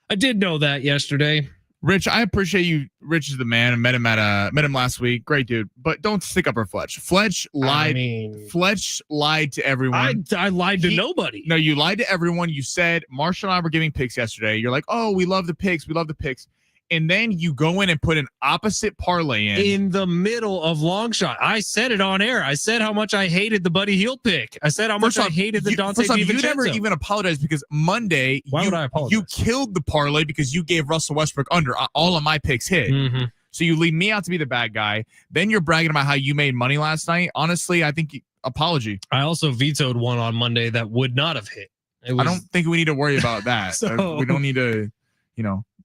Speaker 2: I did know that yesterday.
Speaker 1: Rich, I appreciate you. Rich is the man. I met him last week. Great dude. But don't stick up for Fletch. Fletch lied. Fletch lied to everyone.
Speaker 2: I lied to nobody.
Speaker 1: No, you lied to everyone. You said Marshall and I were giving picks yesterday. You're like, oh, we love the picks. We love the picks. And then you go in and put an opposite parlay
Speaker 2: in the middle of long shot. I said it on air. I said how much I hated the Buddy Hield pick. I said how much I hated the Dante DiVincenzo.
Speaker 1: You never even apologized because Monday
Speaker 2: would I apologize?
Speaker 1: You killed the parlay because you gave Russell Westbrook under. All of my picks hit.
Speaker 2: Mm-hmm.
Speaker 1: So you leave me out to be the bad guy. Then you're bragging about how you made money last night. Honestly, I think apology.
Speaker 2: I also vetoed one on Monday that would not have hit.
Speaker 1: I don't think we need to worry about that. We don't need to,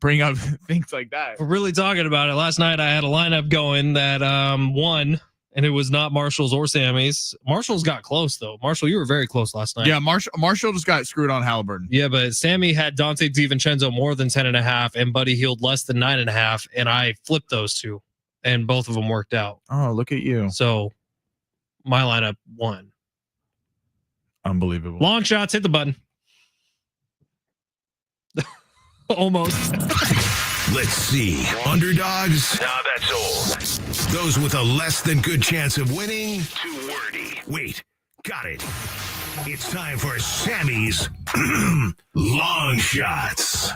Speaker 1: bring up things like that.
Speaker 2: We're really talking about it. Last night I had a lineup going that won, and it was not Marshall's or Sammy's. Marshall's got close though. Marshall, you were very close last night.
Speaker 1: Yeah, Marshall just got screwed on Halliburton.
Speaker 2: Yeah, but Sammy had Dante DiVincenzo more than 10.5 and Buddy Hield less than 9.5, and I flipped those two, and both of them worked out.
Speaker 1: Oh, look at you!
Speaker 2: So my lineup won.
Speaker 1: Unbelievable.
Speaker 2: Long shots, hit the button. Almost.
Speaker 3: Let's see. Underdogs? Nah, that's old. Those with a less than good chance of winning? Too wordy. Wait, got it. It's time for Sammy's long shots.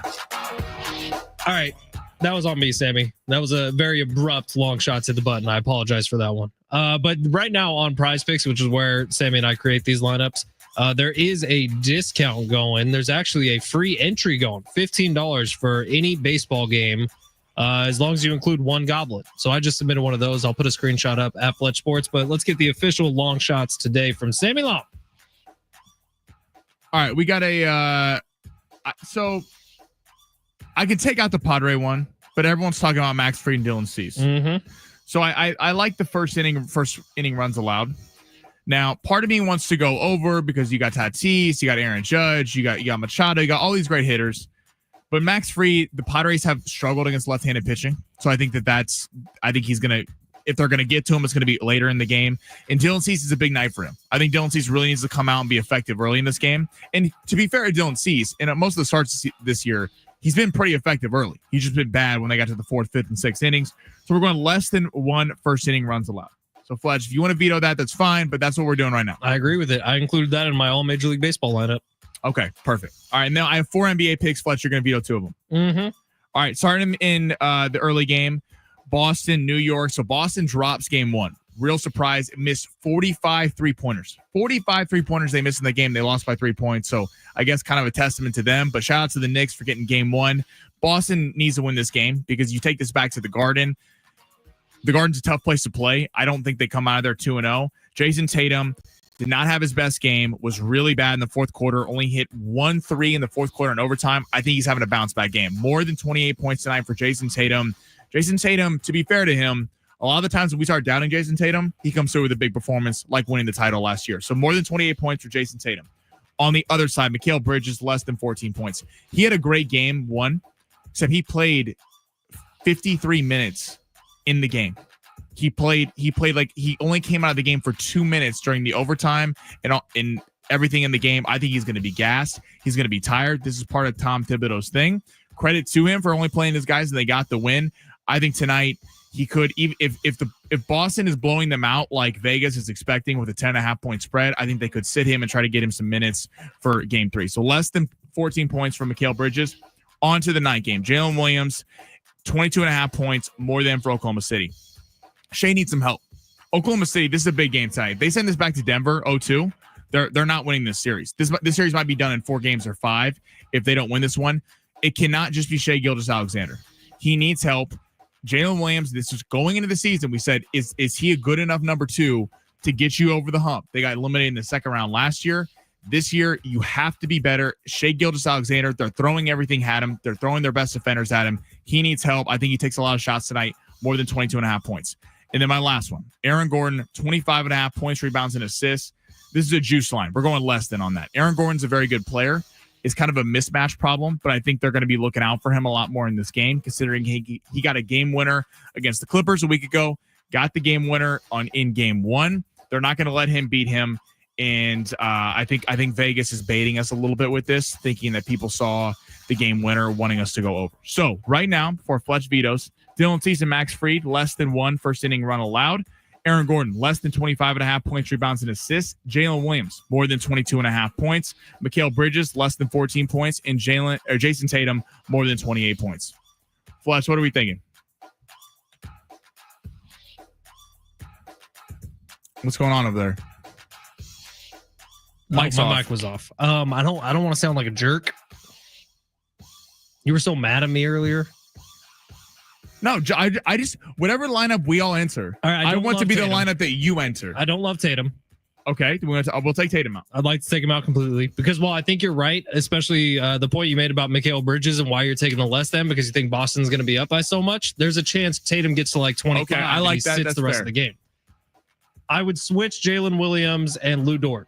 Speaker 2: All right. That was on me, Sammy. That was a very abrupt long shots hit the button. I apologize for that one. But right now on Prize Picks, which is where Sammy and I create these lineups, there is a discount going. There's actually a free entry going, $15 for any baseball game, as long as you include one goblet. So I just submitted one of those. I'll put a screenshot up at Fletch Sports, but let's get the official long shots today from Sammy Long.
Speaker 1: All right, we got so I can take out the Padre one, but everyone's talking about Max Fried and Dylan Cease.
Speaker 2: Mm-hmm.
Speaker 1: So I like the first inning runs allowed. Now, part of me wants to go over because you got Tatis, you got Aaron Judge, you got Machado, you got all these great hitters. But Max Fried, the Padres have struggled against left-handed pitching. So I think he's going to, if they're going to get to him, it's going to be later in the game. And Dylan Cease is a big night for him. I think Dylan Cease really needs to come out and be effective early in this game. And to be fair to Dylan Cease, and most of the starts this year, he's been pretty effective early. He's just been bad when they got to the 4th, 5th, and 6th innings. So we're going less than one first inning runs allowed. So, Fletch, if you want to veto that, that's fine, but that's what we're doing right now.
Speaker 2: I agree with it. I included that in my all Major League Baseball lineup.
Speaker 1: Okay, perfect. All right, now I have 4 NBA picks. Fletch, you're going to veto 2 of them.
Speaker 2: Mm-hmm.
Speaker 1: All right, starting in the early game, Boston, New York. So Boston drops game 1. Real surprise, missed 45 3-pointers. 45 3-pointers they missed in the game. They lost by 3 points. So I guess kind of a testament to them. But shout out to the Knicks for getting game 1. Boston needs to win this game because you take this back to the Garden. The Garden's a tough place to play. I don't think they come out of there 2-0. Jason Tatum did not have his best game, was really bad in the fourth quarter, only hit 1 3 in the fourth quarter in overtime. I think he's having a bounce back game. More than 28 points tonight for Jason Tatum. Jason Tatum, to be fair to him, a lot of the times when we start doubting Jason Tatum, he comes through with a big performance like winning the title last year. So more than 28 points for Jason Tatum. On the other side, Mikal Bridges, less than 14 points. He had a great game, 1, except he played 53 minutes in the game. He played like he only came out of the game for 2 minutes during the overtime and everything in the game. I think he's going to be gassed. He's going to be tired. This is part of Tom Thibodeau's thing. Credit to him for only playing his guys and they got the win. I think tonight he could, even if Boston is blowing them out like Vegas is expecting with a 10.5 point spread, I think they could sit him and try to get him some minutes for game 3. So less than 14 points from Mikal Bridges. On to the night game. Jalen Williams, 22.5 points, more than for Oklahoma City. Shea needs some help. Oklahoma City, this is a big game tonight. They send this back to Denver 0-2. They're not winning this series. This series might be done in 4 games or 5 if they don't win this one. It cannot just be Shea Gilgeous-Alexander. He needs help. Jalen Williams, this is going into the season. We said, is he a good enough number 2 to get you over the hump? They got eliminated in the second round last year. This year, you have to be better. Shea Gilgeous-Alexander, they're throwing everything at him. They're throwing their best defenders at him. He needs help. I think he takes a lot of shots tonight, more than 22.5 points. And then my last one, Aaron Gordon, 25.5 points, rebounds, and assists. This is a juice line. We're going less than on that. Aaron Gordon's a very good player. is kind of a mismatch problem, but I think they're going to be looking out for him a lot more in this game, considering he got a game winner against the Clippers a week ago, got the game winner in game one. They're not going to let him beat him. And I think Vegas is baiting us a little bit with this, thinking that people saw the game winner, wanting us to go over. So right now, for Fletch vetoes, Dylan Cease and Max Fried, less than 1 first inning run allowed. Aaron Gordon, less than 25.5 points, rebounds, and assists. Jalen Williams, more than 22.5 points. Mikal Bridges, less than 14 points. And Jason Tatum, more than 28 points. Fletch, what are we thinking? What's going on over there?
Speaker 2: My mic was off. I don't want to sound like a jerk. You were so mad at me earlier.
Speaker 1: No, I just whatever lineup we all enter.
Speaker 2: All right,
Speaker 1: I want to be
Speaker 2: Tatum.
Speaker 1: the lineup that you enter.
Speaker 2: I don't love Tatum.
Speaker 1: Okay, we'll take Tatum out.
Speaker 2: I'd like to take him out completely because, I think you're right, especially the point you made about Mikal Bridges and why you're taking the less than because you think Boston's going to be up by so much. There's a chance Tatum gets to like 25.
Speaker 1: Okay, I like that.
Speaker 2: Sits
Speaker 1: That's
Speaker 2: the rest
Speaker 1: fair.
Speaker 2: of the game. I would switch Jalen Williams and Lou Dort.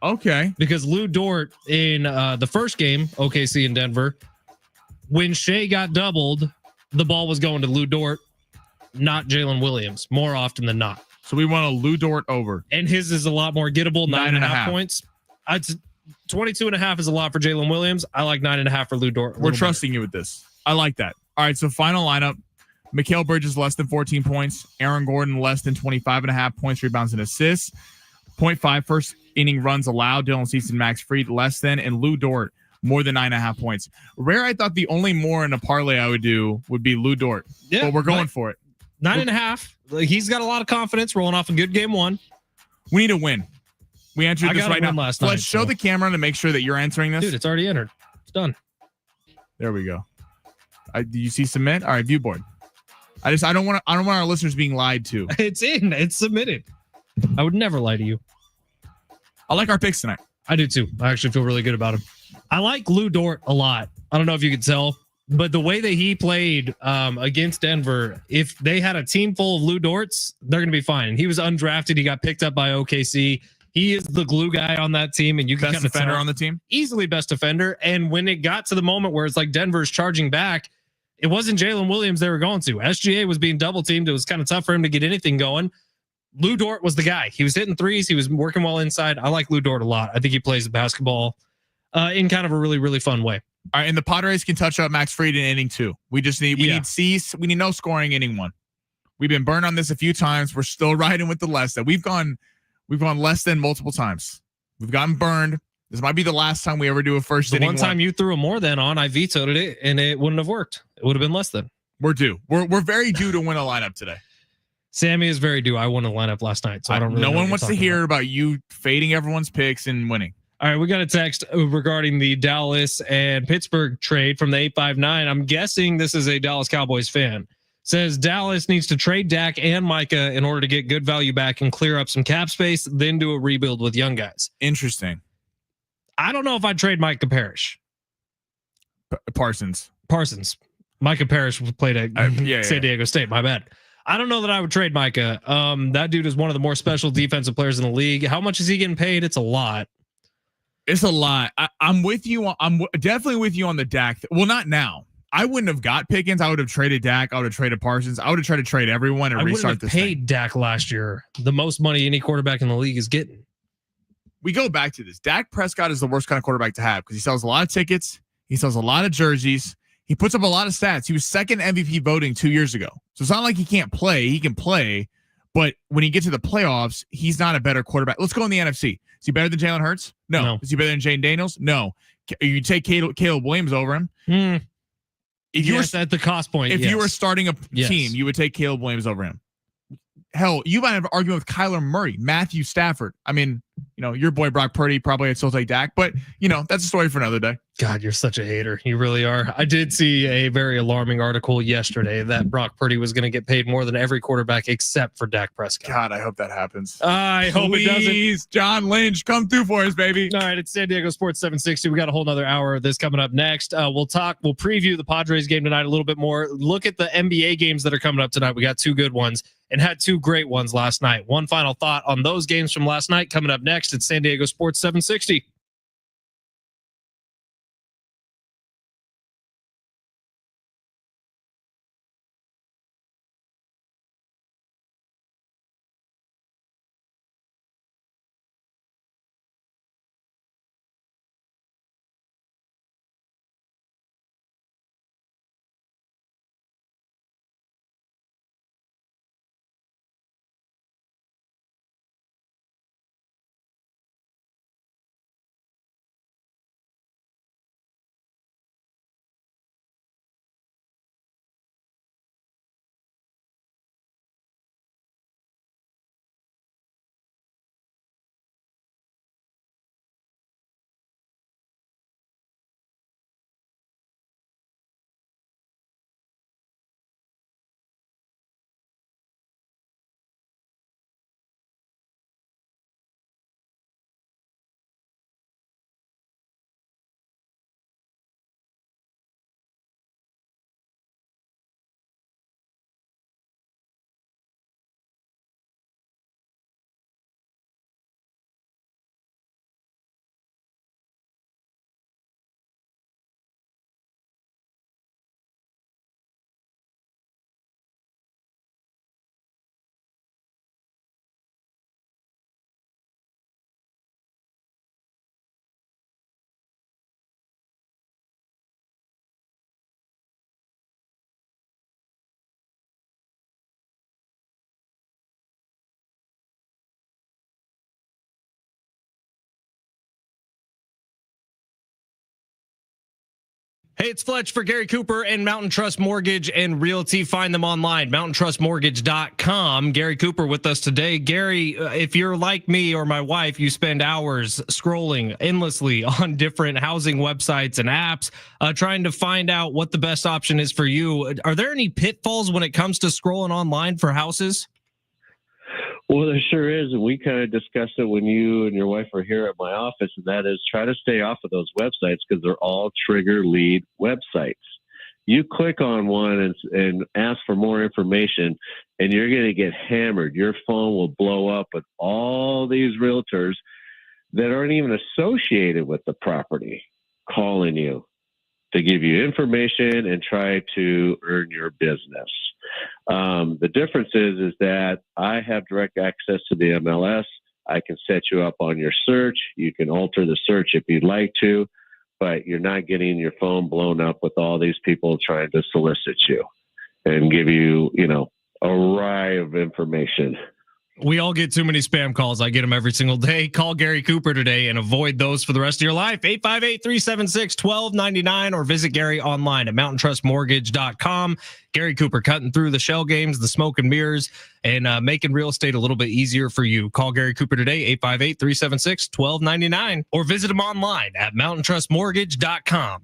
Speaker 1: Okay,
Speaker 2: because Lou Dort in the first game, OKC in Denver, when Shea got doubled, the ball was going to Lou Dort, not Jalen Williams, more often than not.
Speaker 1: so we want a Lou Dort over.
Speaker 2: And his is a lot more gettable, 9.5
Speaker 1: 9.5
Speaker 2: points. 22.5 is a lot for Jalen Williams. I like 9.5 for Lou Dort.
Speaker 1: We're trusting you with this. I like that. All right, so final lineup. Mikal Bridges, less than 14 points. Aaron Gordon, less than 25.5 points, rebounds, and assists. 0.5 first inning runs allowed. Dylan Cease and Max Fried, less than. And Lou Dort, more than 9.5 points. Rare, I thought the only more in a parlay I would do would be Lou Dort.
Speaker 2: Yeah,
Speaker 1: but we're going for it.
Speaker 2: 9.5. He's got a lot of confidence rolling off a good game one.
Speaker 1: We need to win. We entered this right now.
Speaker 2: Last night,
Speaker 1: Let's show the camera to make sure that you're answering this.
Speaker 2: Dude, it's already entered. It's done.
Speaker 1: There we go. Do you see submit? All right, view board. I don't want our listeners being lied to.
Speaker 2: It's in. It's submitted. I would never lie to you.
Speaker 1: I like our picks tonight.
Speaker 2: I do too. I actually feel really good about him. I like Lou Dort a lot. I don't know if you could tell, but the way that he played against Denver, if they had a team full of Lou Dorts, they're going to be fine. He was undrafted. He got picked up by OKC. He is the glue guy on that team, and you can
Speaker 1: Best defender on the team.
Speaker 2: Easily best defender. And when it got to the moment where it's like Denver's charging back, it wasn't Jalen Williams they were going to. SGA was being double teamed. It was kind of tough for him to get anything going. Lou Dort was the guy. He was hitting threes. He was working well inside. I like Lou Dort a lot. I think he plays the basketball in kind of a really, really fun way.
Speaker 1: All right, and the Padres can touch up Max Fried in inning 2. We need Cease. We need no scoring inning 1. We've been burned on this a few times. We're still riding with the less than. We've gone less than multiple times. We've gotten burned. This might be the last time we ever do a first inning.
Speaker 2: The one time you threw a more than on, I vetoed it, and it wouldn't have worked. It would have been less than.
Speaker 1: We're due. We're very due to win a lineup today.
Speaker 2: Sammy is very due. I won a lineup last night, so I don't really
Speaker 1: no
Speaker 2: know
Speaker 1: one wants to hear about you fading everyone's picks and winning.
Speaker 2: All right, we got a text regarding the Dallas and Pittsburgh trade from the 859. I'm guessing this is a Dallas Cowboys fan. Says Dallas needs to trade Dak and Micah in order to get good value back and clear up some cap space, then do a rebuild with young guys.
Speaker 1: Interesting.
Speaker 2: I don't know if I'd trade Micah Parrish.
Speaker 1: Parsons.
Speaker 2: Micah Parrish played at San Diego State. My bad. I don't know that I would trade Micah. That dude is one of the more special defensive players in the league. How much is he getting paid? It's a lot.
Speaker 1: It's a lot. I'm with you. I'm definitely with you on the Dak. Well, not now. I wouldn't have got Pickens. I would have traded Dak. I would have traded Parsons. I would have tried to trade everyone and restart this thing. I would have paid
Speaker 2: Dak last year. The most money any quarterback in the league is getting.
Speaker 1: We go back to this. Dak Prescott is the worst kind of quarterback to have because he sells a lot of tickets. He sells a lot of jerseys. He puts up a lot of stats. He was second MVP voting 2 years ago. So it's not like he can't play. He can play. But when he gets to the playoffs, he's not a better quarterback. Let's go in the NFC. Is he better than Jalen Hurts? No. Is he better than Jane Daniels? No. You take Caleb Williams over him. If you were at the cost point, if you were starting a team, you would take Caleb Williams over him. Hell, you might have an argument with Kyler Murray, Matthew Stafford. I mean, your boy Brock Purdy probably I'd still take Dak, but that's a story for another day. God, you're such a hater. You really are. I did see a very alarming article yesterday that Brock Purdy was going to get paid more than every quarterback except for Dak Prescott. God, I hope that happens. I hope it doesn't. Please, John Lynch, come through for us, baby. All right, it's San Diego Sports 760. We got a whole nother hour of this coming up next. We'll preview the Padres game tonight a little bit more. Look at the NBA games that are coming up tonight. We got 2 good ones and had 2 great ones last night. One final thought on those games from last night coming up next. It's San Diego Sports 760.
Speaker 2: Hey, it's Fletch for Gary Cooper and Mountain Trust Mortgage and Realty. Find them online, mountaintrustmortgage.com. Gary Cooper with us today. Gary, if you're like me or my wife, you spend hours scrolling endlessly on different housing websites and apps, trying to find out what the best option is for you. Are there any pitfalls when it comes to scrolling online for houses?
Speaker 4: Well, there sure is. And we kind of discussed it when you and your wife were here at my office, and that is try to stay off of those websites because they're all trigger lead websites. You click on one and ask for more information, and you're going to get hammered. Your phone will blow up with all these realtors that aren't even associated with the property calling you to give you information and try to earn your business. The difference is that I have direct access to the MLS. I can set you up on your search. You can alter the search if you'd like to, but you're not getting your phone blown up with all these people trying to solicit you and give you, a riot of information.
Speaker 2: We all get too many spam calls. I get them every single day. Call Gary Cooper today and avoid those for the rest of your life. 858-376-1299 or visit Gary online at mountaintrustmortgage.com. Gary Cooper cutting through the shell games, the smoke and mirrors, and making real estate a little bit easier for you. Call Gary Cooper today, 858-376-1299 or visit him online at mountaintrustmortgage.com.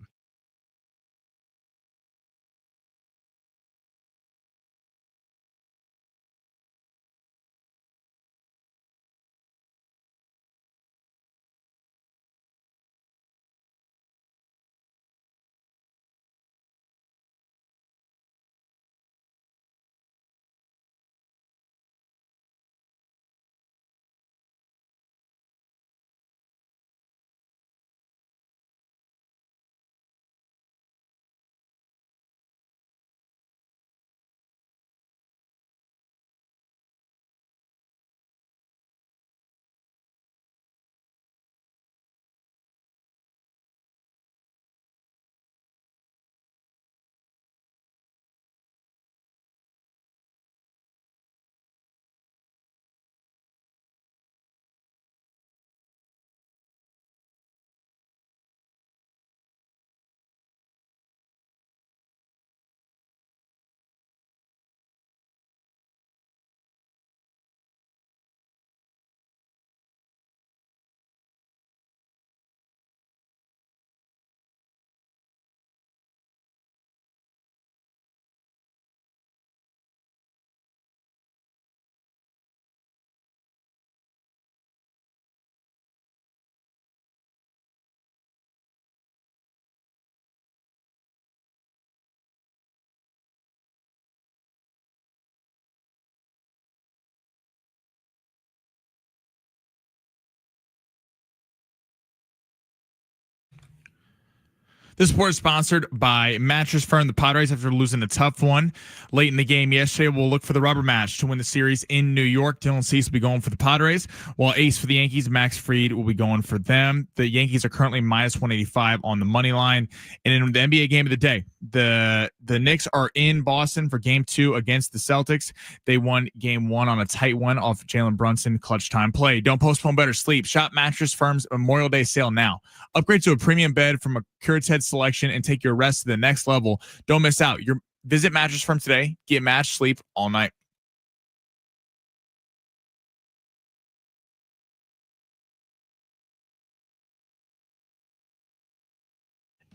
Speaker 1: This report is sponsored by Mattress Firm. The Padres, after losing a tough one late in the game yesterday, will look for the rubber match to win the series in New York. Dylan Cease will be going for the Padres, while ace for the Yankees, Max Fried, will be going for them. The Yankees are currently minus 185 on the money line. And in the NBA game of the day, the Knicks are in Boston for game 2 against the Celtics. They won game 1 on a tight one off Jalen Brunson clutch time play. Don't postpone better sleep. Shop Mattress Firm's Memorial Day sale now. Upgrade to a premium bed from a Curated selection and take your rest to the next level. Don't miss out. Visit Mattress Firm today. Get matched sleep all night.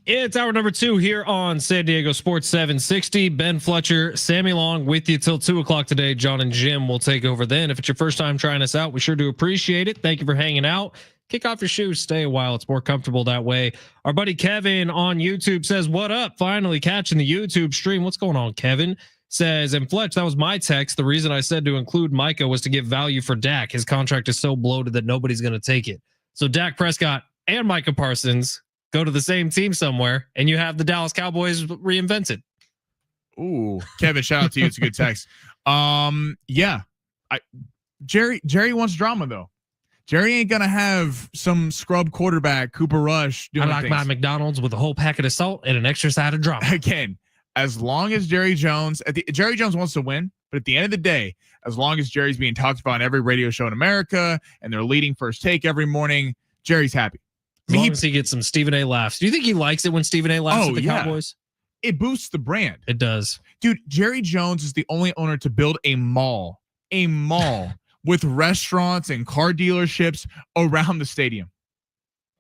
Speaker 2: It's hour number 2 here on San Diego Sports 760. Ben Fletcher, Sammy Long with you till 2 o'clock today. John and Jim will take over then. If it's your first time trying us out, we sure do appreciate it. Thank you for hanging out. Kick off your shoes, stay a while. It's more comfortable that way. Our buddy Kevin on YouTube says, what up? Finally catching the YouTube stream. What's going on, Kevin? Says, and Fletch, that was my text. The reason I said to include Micah was to get value for Dak. His contract is so bloated that nobody's going to take it. So Dak Prescott and Micah Parsons go to the same team somewhere, and you have the Dallas Cowboys reinvented.
Speaker 1: Ooh, Kevin, shout out to you. It's a good text. Yeah. Jerry wants drama, though. Jerry ain't gonna have some scrub quarterback, Cooper Rush, doing
Speaker 2: I like
Speaker 1: things.
Speaker 2: my McDonald's with a whole packet of salt and an extra side of drama.
Speaker 1: Again, as long as Jerry Jones wants to win, but at the end of the day, as long as Jerry's being talked about on every radio show in America and they're leading First Take every morning, Jerry's happy.
Speaker 2: As long as he gets some Stephen A. laughs. Do you think he likes it when Stephen A. laughs at the Cowboys?
Speaker 1: It boosts the brand.
Speaker 2: It does.
Speaker 1: Dude, Jerry Jones is the only owner to build a mall with restaurants and car dealerships around the stadium.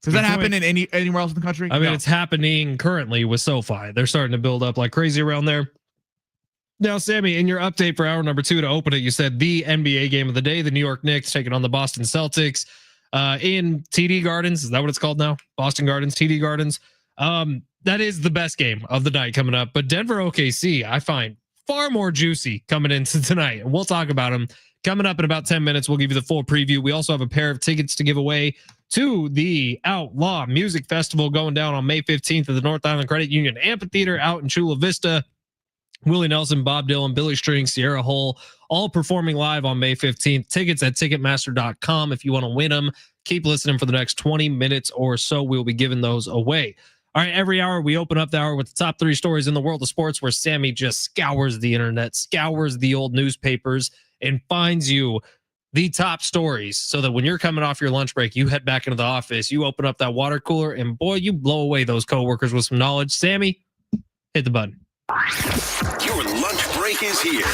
Speaker 1: Does that happen in anywhere else in the country?
Speaker 2: I mean, it's happening currently with SoFi. They're starting to build up like crazy around there. Now, Sammy, in your update for hour number 2 to open it, you said the NBA game of the day, the New York Knicks taking on the Boston Celtics in TD Gardens. Is that what it's called now? Boston Gardens, TD Gardens. That is the best game of the night coming up. But Denver OKC, I find far more juicy coming into tonight. And we'll talk about them coming up in about 10 minutes. We'll give you the full preview. We also have a pair of tickets to give away to the Outlaw Music Festival going down on May 15th at the North Island Credit Union Amphitheater out in Chula Vista. Willie Nelson, Bob Dylan, Billy String, Sierra Hull, all performing live on May 15th. Tickets at Ticketmaster.com if you want to win them. Keep listening for the next 20 minutes or so. We'll be giving those away. All right, every hour we open up the hour with the top 3 stories in the world of sports, where Sammy just scours the internet, scours the old newspapers, and finds you the top stories so that when you're coming off your lunch break, you head back into the office, you open up that water cooler, and boy, you blow away those coworkers with some knowledge. Sammy, hit the button.
Speaker 3: Your lunch break is here.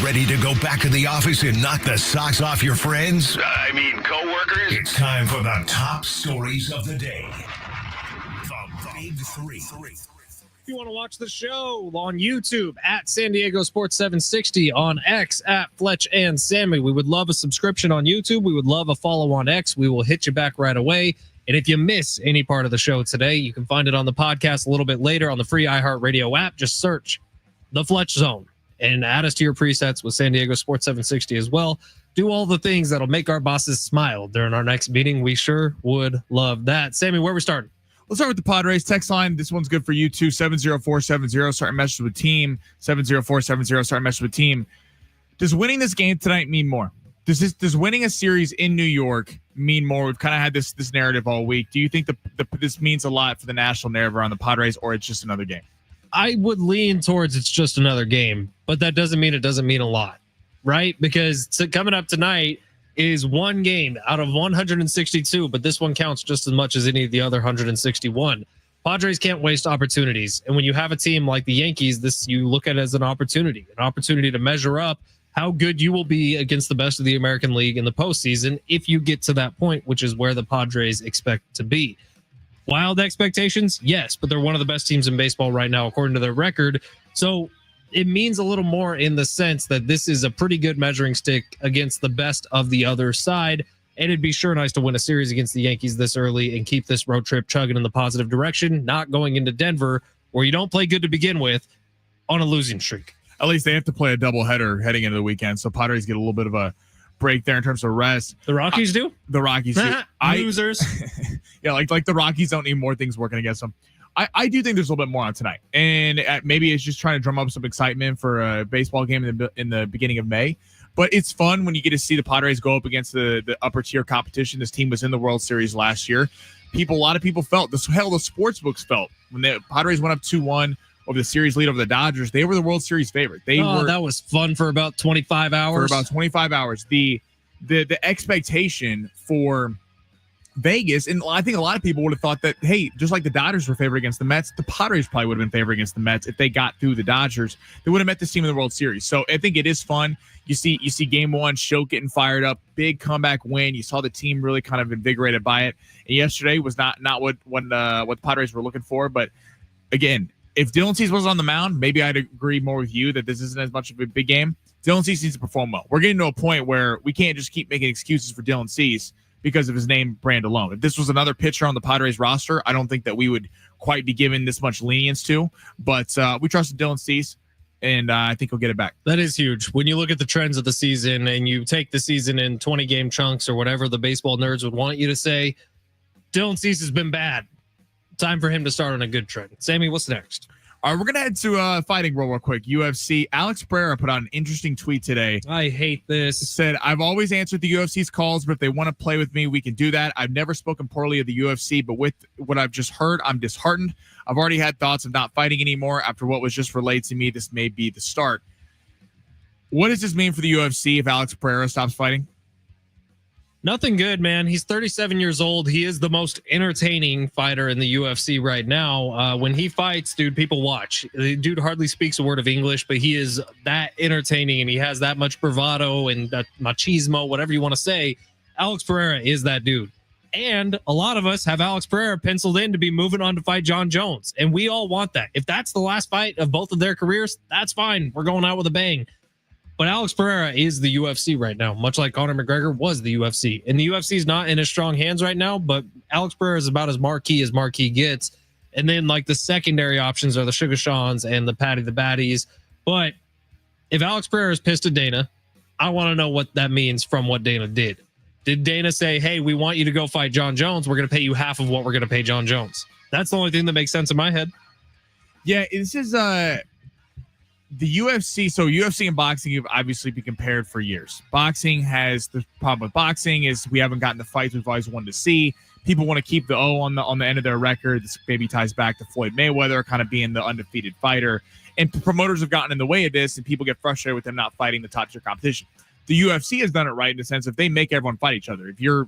Speaker 3: Ready to go back to the office and knock the socks off your friends? Coworkers? It's time for the top stories of the day. The Big Three.
Speaker 2: If you want to watch the show on YouTube at San Diego Sports 760, on X at Fletch and Sammy, we would love a subscription on YouTube. We would love a follow on X. We will hit you back right away. And if you miss any part of the show today, you can find it on the podcast a little bit later on the free iHeartRadio app. Just search the Fletch Zone and add us to your presets with San Diego Sports 760 as well. Do all the things that'll make our bosses smile during our next meeting. We sure would love that. Sammy, where are we starting?
Speaker 1: Let's start with the Padres text line. This one's good for you too. 70470. Start a message with team. 70470. Start a message with team. Does winning this game tonight mean more? Does winning a series in New York mean more? We've kind of had this narrative all week. Do you think this means a lot for the national narrative around the Padres, or it's just another game?
Speaker 2: I would lean towards it's just another game, but that doesn't mean it doesn't mean a lot, right? Because coming up tonight is one game out of 162, but this one counts just as much as any of the other 161. Padres can't waste opportunities. And when you have a team like the Yankees, you look at it as an opportunity to measure up how good you will be against the best of the American League in the postseason if you get to that point, which is where the Padres expect to be. Wild expectations? Yes, but they're one of the best teams in baseball right now, according to their record. So it means a little more in the sense that this is a pretty good measuring stick against the best of the other side. And it'd be sure nice to win a series against the Yankees this early and keep this road trip chugging in the positive direction, not going into Denver, where you don't play good to begin with, on a losing streak.
Speaker 1: At least they have to play a doubleheader heading into the weekend, so Padres get a little bit of a break there in terms of rest.
Speaker 2: The Rockies do?
Speaker 1: The Rockies do.
Speaker 2: Losers.
Speaker 1: Yeah, like the Rockies don't need more things working against them. I do think there's a little bit more on tonight, and maybe it's just trying to drum up some excitement for a baseball game in the beginning of May. But it's fun when you get to see the Padres go up against the upper tier competition. This team was in the World Series last year. A lot of people felt this. Hell, the sports books felt when the Padres went up 2-1 over the series lead over the Dodgers. They were the World Series favorite.
Speaker 2: That was fun for about 25 hours. The expectation for Vegas, and I think a lot of people would have thought that, hey, just like the Dodgers were favored against the Mets, the Padres probably would have been favored against the Mets if they got through the Dodgers. They would have met this team in the World Series. So I think it is fun. You see game one, Show getting fired up, big comeback win. You saw the team really kind of invigorated by it. And yesterday was not what the Padres were looking for. But again, if Dylan Cease was on the mound, maybe I'd agree more with you that this isn't as much of a big game. Dylan Cease needs to perform well. We're getting to a point where we can't just keep making excuses for Dylan Cease because of his name brand alone. If this was another pitcher on the Padres roster, I don't think that we would quite be given this much lenience to. But we trusted Dylan Cease, and I think he'll get it back. That is huge. When you look at the trends of the season and you take the season in 20-game chunks or whatever the baseball nerds would want you to say, Dylan Cease has been bad. Time for him to start on a good trend. Sammy, what's next?
Speaker 1: All right, we're going to head to fighting world real quick. UFC. Alex Pereira put out an interesting tweet today.
Speaker 2: I hate this.
Speaker 1: Said, I've always answered the UFC's calls, but if they want to play with me, we can do that. I've never spoken poorly of the UFC, but with what I've just heard, I'm disheartened. I've already had thoughts of not fighting anymore. After what was just relayed to me, this may be the start. What does this mean for the UFC if Alex Pereira stops fighting?
Speaker 2: Nothing good, man. He's 37 years old. He is the most entertaining fighter in the UFC right now. When he fights, dude, people watch. The dude hardly speaks a word of English, but he is that entertaining, and he has that much bravado and machismo, whatever you want to say. Alex Pereira is that dude. And a lot of us have Alex Pereira penciled in to be moving on to fight John Jones. And we all want that. If that's the last fight of both of their careers, that's fine. We're going out with a bang. But Alex Pereira is the UFC right now, much like Conor McGregor was the UFC. And the UFC is not in his strong hands right now, but Alex Pereira is about as marquee gets. And then like the secondary options are the Sugar Shawns and the Patty the Baddies. But if Alex Pereira is pissed at Dana, I want to know what that means from what Dana did. Did Dana say, hey, we want you to go fight John Jones. We're going to pay you half of what we're going to pay John Jones? That's the only thing that makes sense in my head.
Speaker 1: Yeah, this is the UFC. So UFC and boxing have obviously been compared for years. Boxing has the problem with boxing is we haven't gotten the fights we've always wanted to see. People want to keep the O on the end of their record. This maybe ties back to Floyd Mayweather kind of being the undefeated fighter. And promoters have gotten in the way of this, and people get frustrated with them not fighting the top tier competition. The UFC has done it right in the sense if they make everyone fight each other. If you're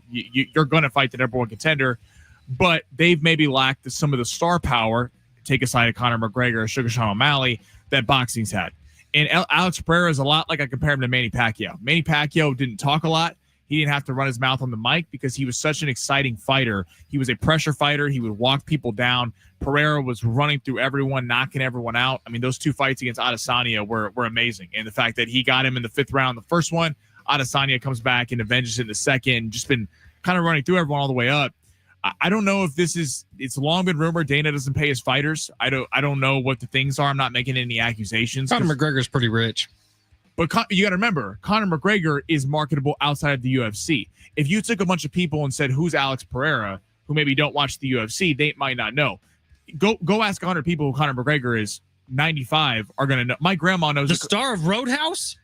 Speaker 1: going to fight the number one contender, but they've maybe lacked some of the star power. Take aside of Conor McGregor or Sugar Sean O'Malley that boxing's had. And Alex Pereira is a lot like I compare him to Manny Pacquiao. Manny Pacquiao didn't talk a lot. He didn't have to run his mouth on the mic because he was such an exciting fighter. He was a pressure fighter. He would walk people down. Pereira was running through everyone, knocking everyone out. I mean, those two fights against Adesanya were amazing. And the fact that he got him in the fifth round, the first one, Adesanya comes back and avenges it in the second, just been kind of running through everyone all the way up. I don't know if it's long been rumored Dana doesn't pay his fighters. I don't know what the things are. I'm not making any accusations.
Speaker 2: Conor McGregor's pretty rich.
Speaker 1: But you got to remember, Conor McGregor is marketable outside of the UFC. If you took a bunch of people and said, who's Alex Pereira, who maybe don't watch the UFC, they might not know. Go ask 100 people who Conor McGregor is. 95 are going to know. My grandma knows.
Speaker 2: The star of Roadhouse?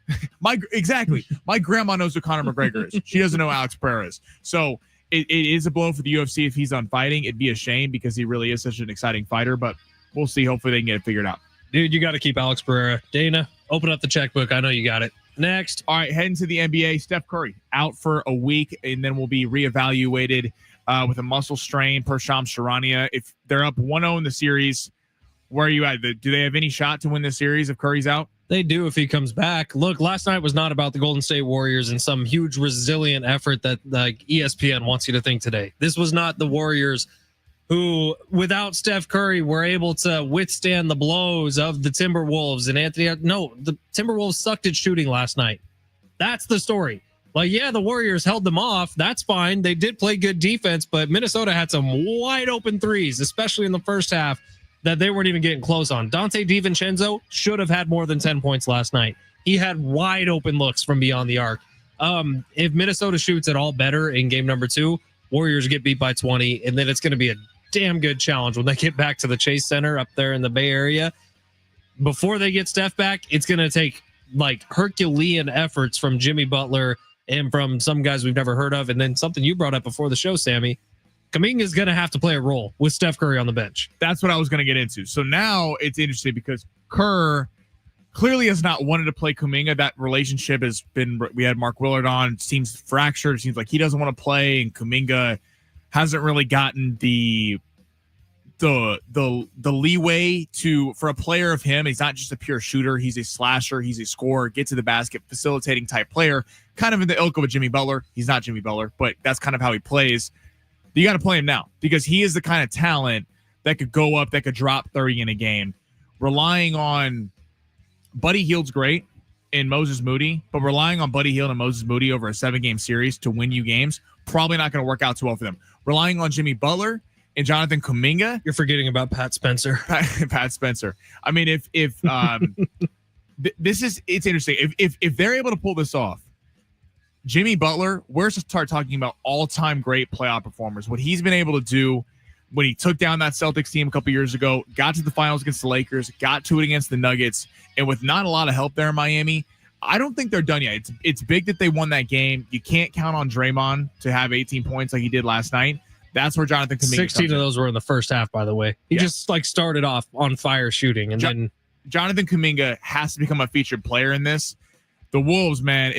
Speaker 1: Exactly. My grandma knows who Conor McGregor is. She doesn't know who Alex Pereira is. So it is a blow for the UFC if he's done fighting. It'd be a shame because he really is such an exciting fighter, but we'll see. Hopefully they can get it figured out.
Speaker 2: Dude, you got to keep Alex Pereira. Dana, open up the checkbook. I know you got it. Next.
Speaker 1: All right, heading to the NBA. Steph Curry out for a week, and then will be reevaluated with a muscle strain per Shams Charania. If they're up 1-0 in the series, where are you at? Do they have any shot to win the series if Curry's out?
Speaker 2: They do if he comes back. Look, last night was not about the Golden State Warriors and some huge resilient effort that like ESPN wants you to think today. This was not the Warriors who, without Steph Curry, were able to withstand the blows of the Timberwolves and Anthony. No, the Timberwolves sucked at shooting last night. That's the story. Like, yeah, the Warriors held them off. That's fine. They did play good defense, but Minnesota had some wide open threes, especially in the first half, that they weren't even getting close on. Dante DiVincenzo should have had more than 10 points last night. He had wide open looks from beyond the arc. If Minnesota shoots at all better in game number 2, Warriors get beat by 20, and then it's going to be a damn good challenge when they get back to the Chase Center up there in the Bay Area. Before they get Steph back, it's going to take like Herculean efforts from Jimmy Butler and from some guys we've never heard of. And then something you brought up before the show, Sammy, Kuminga is going to have to play a role with Steph Curry on the bench.
Speaker 1: That's what I was going to get into. So now it's interesting because Kerr clearly has not wanted to play Kuminga. That relationship has been, we had Mark Willard on, seems fractured. Seems like he doesn't want to play, and Kuminga hasn't really gotten the leeway for a player of him. He's not just a pure shooter. He's a slasher. He's a scorer, get to the basket, facilitating type player, kind of in the ilk of a Jimmy Butler. He's not Jimmy Butler, but that's kind of how he plays. You got to play him now because he is the kind of talent that could go up, that could drop 30 in a game. Relying on Buddy Hield's great and Moses Moody, but relying on Buddy Hield and Moses Moody over a 7-game series to win you games, probably not going to work out too well for them. Relying on Jimmy Butler and Jonathan Kuminga.
Speaker 2: You're forgetting about Pat Spencer.
Speaker 1: Pat Spencer. I mean, if this is, it's interesting. If they're able to pull this off, Jimmy Butler, we're to start talking about all-time great playoff performers. What he's been able to do when he took down that Celtics team a couple years ago, got to the finals against the Lakers, got to it against the Nuggets, and with not a lot of help there in Miami, I don't think they're done yet. It's big that they won that game. You can't count on Draymond to have 18 points like he did last night. That's where Jonathan Kuminga
Speaker 2: 16 of those were in the first half, by the way. He just like started off on fire shooting, and then
Speaker 1: Jonathan Kuminga has to become a featured player in this. The Wolves, man,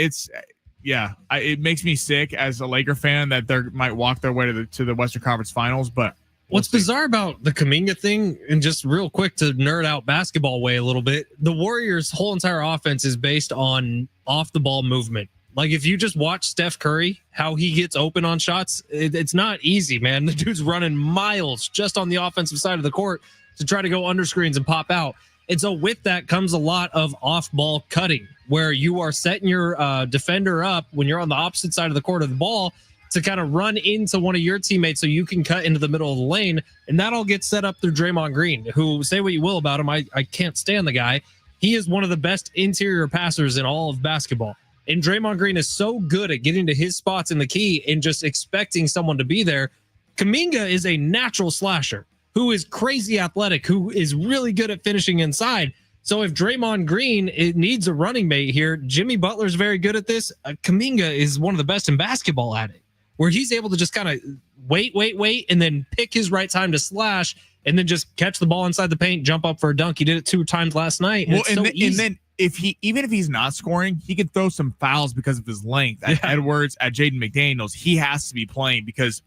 Speaker 1: yeah, it makes me sick as a Laker fan that they might walk their way to the Western Conference Finals. But
Speaker 2: what's bizarre about the Kuminga thing, and just real quick to nerd out basketball way a little bit, the Warriors' whole entire offense is based on off the ball movement. Like if you just watch Steph Curry, how he gets open on shots, it's not easy, man. The dude's running miles just on the offensive side of the court to try to go under screens and pop out. And so with that comes a lot of off-ball cutting, where you are setting your defender up when you're on the opposite side of the court of the ball to kind of run into one of your teammates so you can cut into the middle of the lane. And that all gets set up through Draymond Green, who, say what you will about him, I can't stand the guy. He is one of the best interior passers in all of basketball. And Draymond Green is so good at getting to his spots in the key and just expecting someone to be there. Kuminga is a natural slasher who is crazy athletic, who is really good at finishing inside. So if Draymond Green needs a running mate here, Jimmy Butler's very good at this. Kuminga is one of the best in basketball at it, where he's able to just kind of wait, and then pick his right time to slash, and then just catch the ball inside the paint, jump up for a dunk. He did it 2 times last night. And
Speaker 1: then if he's not scoring, he could throw some fouls because of his length. At Edwards, at Jaden McDaniels, he has to be playing because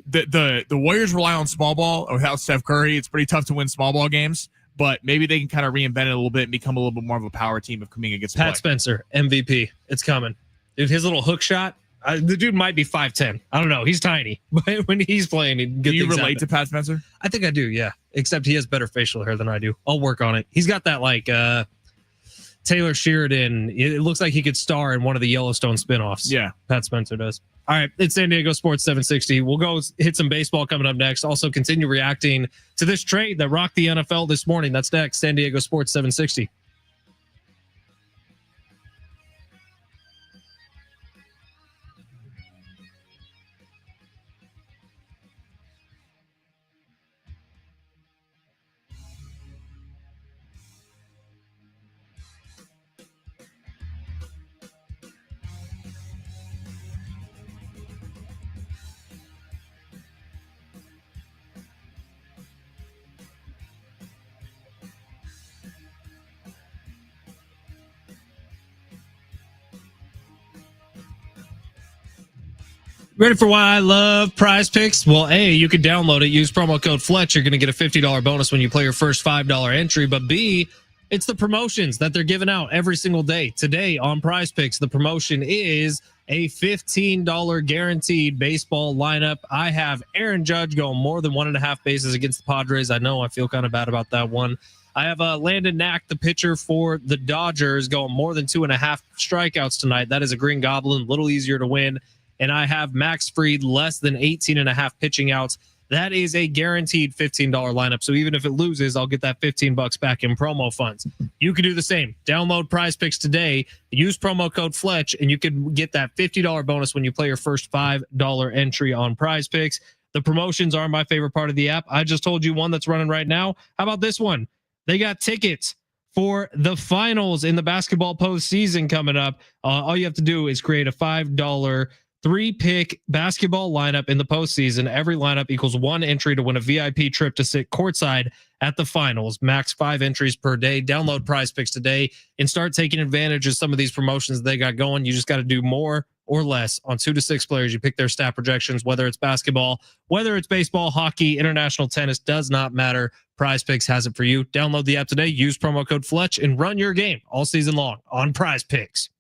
Speaker 1: the Warriors rely on small ball. Without Steph Curry, it's pretty tough to win small ball games. But maybe they can kind of reinvent it a little bit and become a little bit more of a power team if Kuminga gets
Speaker 2: Pat Spencer, MVP. It's coming. Dude, his little hook shot. The dude might be 5'10". I don't know. He's tiny, but when he's playing, he
Speaker 1: do you relate to Pat Spencer?
Speaker 2: I think I do, yeah. Except he has better facial hair than I do. I'll work on it. He's got that like Taylor Sheridan. It looks like he could star in one of the Yellowstone spinoffs.
Speaker 1: Yeah,
Speaker 2: Pat Spencer does. All right, it's San Diego Sports 760. We'll go hit some baseball coming up next. Also continue reacting to this trade that rocked the NFL this morning. That's next. San Diego Sports 760. Ready for why I love Prize Picks? Well, A, you can download it. Use promo code Fletch. You're going to get a $50 bonus when you play your first $5 entry. But B, it's the promotions that they're giving out every single day. Today on Prize Picks, the promotion is a $15 guaranteed baseball lineup. I have Aaron Judge going more than 1.5 bases against the Padres. I know I feel kind of bad about that one. I have Landon Knack, the pitcher for the Dodgers, going more than 2.5 strikeouts tonight. That is a Green Goblin, a little easier to win. And I have Max Fried less than 18.5 pitching outs. That is a guaranteed $15 lineup. So even if it loses, I'll get that $15 back in promo funds. You can do the same. Download Prize Picks today. Use promo code Fletch, and you can get that $50 bonus when you play your first $5 entry on Prize Picks. The promotions are my favorite part of the app. I just told you one that's running right now. How about this one? They got tickets for the finals in the basketball postseason coming up. All you have to do is create a $5 3-pick basketball lineup in the postseason. Every lineup equals 1 entry to win a VIP trip to sit courtside at the finals. Max 5 entries per day. Download Prize Picks today and start taking advantage of some of these promotions they got going. You just got to do more or less on 2 to 6 players. You pick their stat projections, whether it's basketball, whether it's baseball, hockey, international tennis, does not matter. Prize Picks has it for you. Download the app today. Use promo code Fletch and run your game all season long on Prize Picks.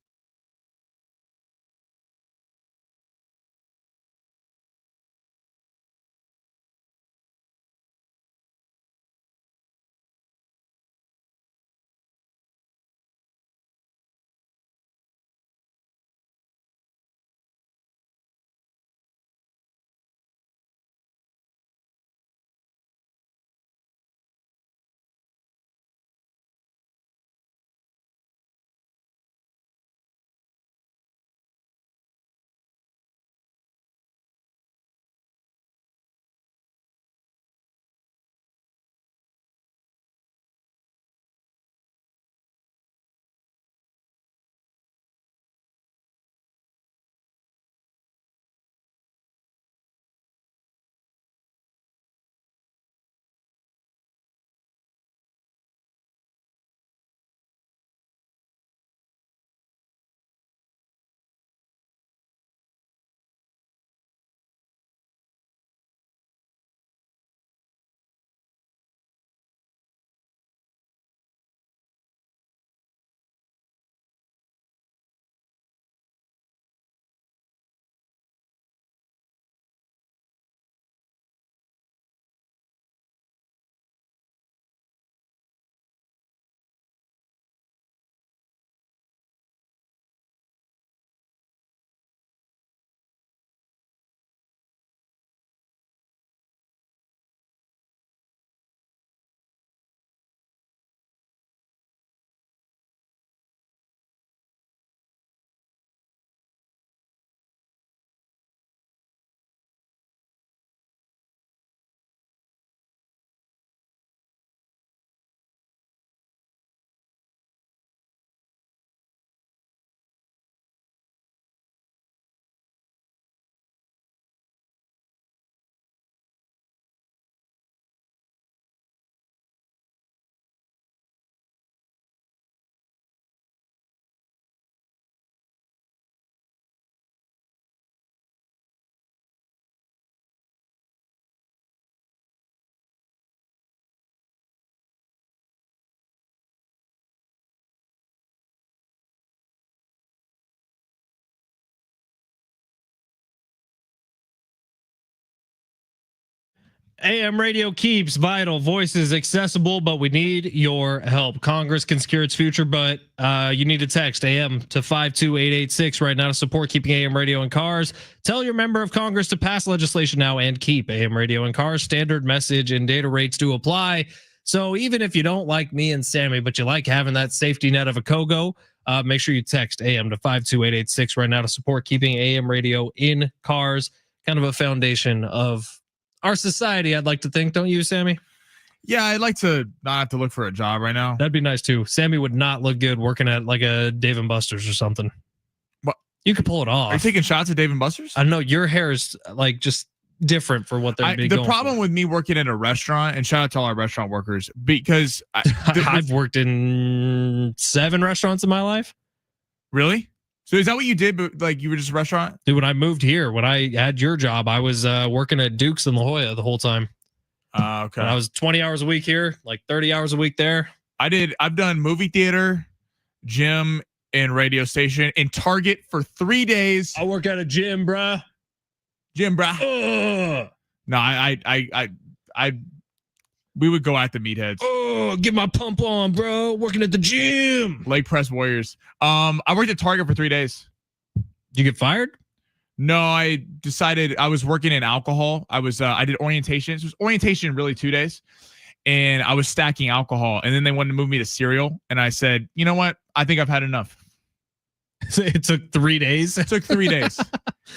Speaker 2: AM radio keeps vital voices accessible, but we need your help. Congress can secure its future, but you need to text AM to 52886 right now to support keeping AM radio in cars. Tell your member of Congress to pass legislation now and keep AM radio in cars. Standard message and data rates do apply. So even if you don't like me and Sammy, but you like having that safety net of a Kogo, make sure you text AM to 52886 right now to support keeping AM radio in cars. Kind of a foundation of our society, I'd like to think. Don't you, Sammy?
Speaker 1: Yeah, I'd like to not have to look for a job right now.
Speaker 2: That'd be nice too. Sammy would not look good working at like a Dave and Buster's or something.
Speaker 1: What?
Speaker 2: You could pull it off.
Speaker 1: Are you taking shots at Dave and Buster's?
Speaker 2: I know your hair is like just different for what they're being.
Speaker 1: The problem with me working in a restaurant, and shout out to all our restaurant workers, because
Speaker 2: I've worked in 7 restaurants in my life.
Speaker 1: Really? So is that what you did? But like you were just a restaurant?
Speaker 2: Dude, when I moved here, when I had your job, I was working at Duke's in La Jolla the whole time.
Speaker 1: Okay.
Speaker 2: And I was 20 hours a week here, like 30 hours a week there.
Speaker 1: I've done movie theater, gym, and radio station in Target for 3 days.
Speaker 2: I work at a gym, bruh.
Speaker 1: No, we would go at the meatheads.
Speaker 2: Oh, get my pump on, bro. Working at the gym.
Speaker 1: Leg press warriors. I worked at Target for 3 days.
Speaker 2: Did you get fired?
Speaker 1: No, I decided I was working in alcohol. I did orientation. It was orientation really 2 days. And I was stacking alcohol. And then they wanted to move me to cereal. And I said, you know what? I think I've had enough.
Speaker 2: It took 3 days.
Speaker 1: It took 3 days.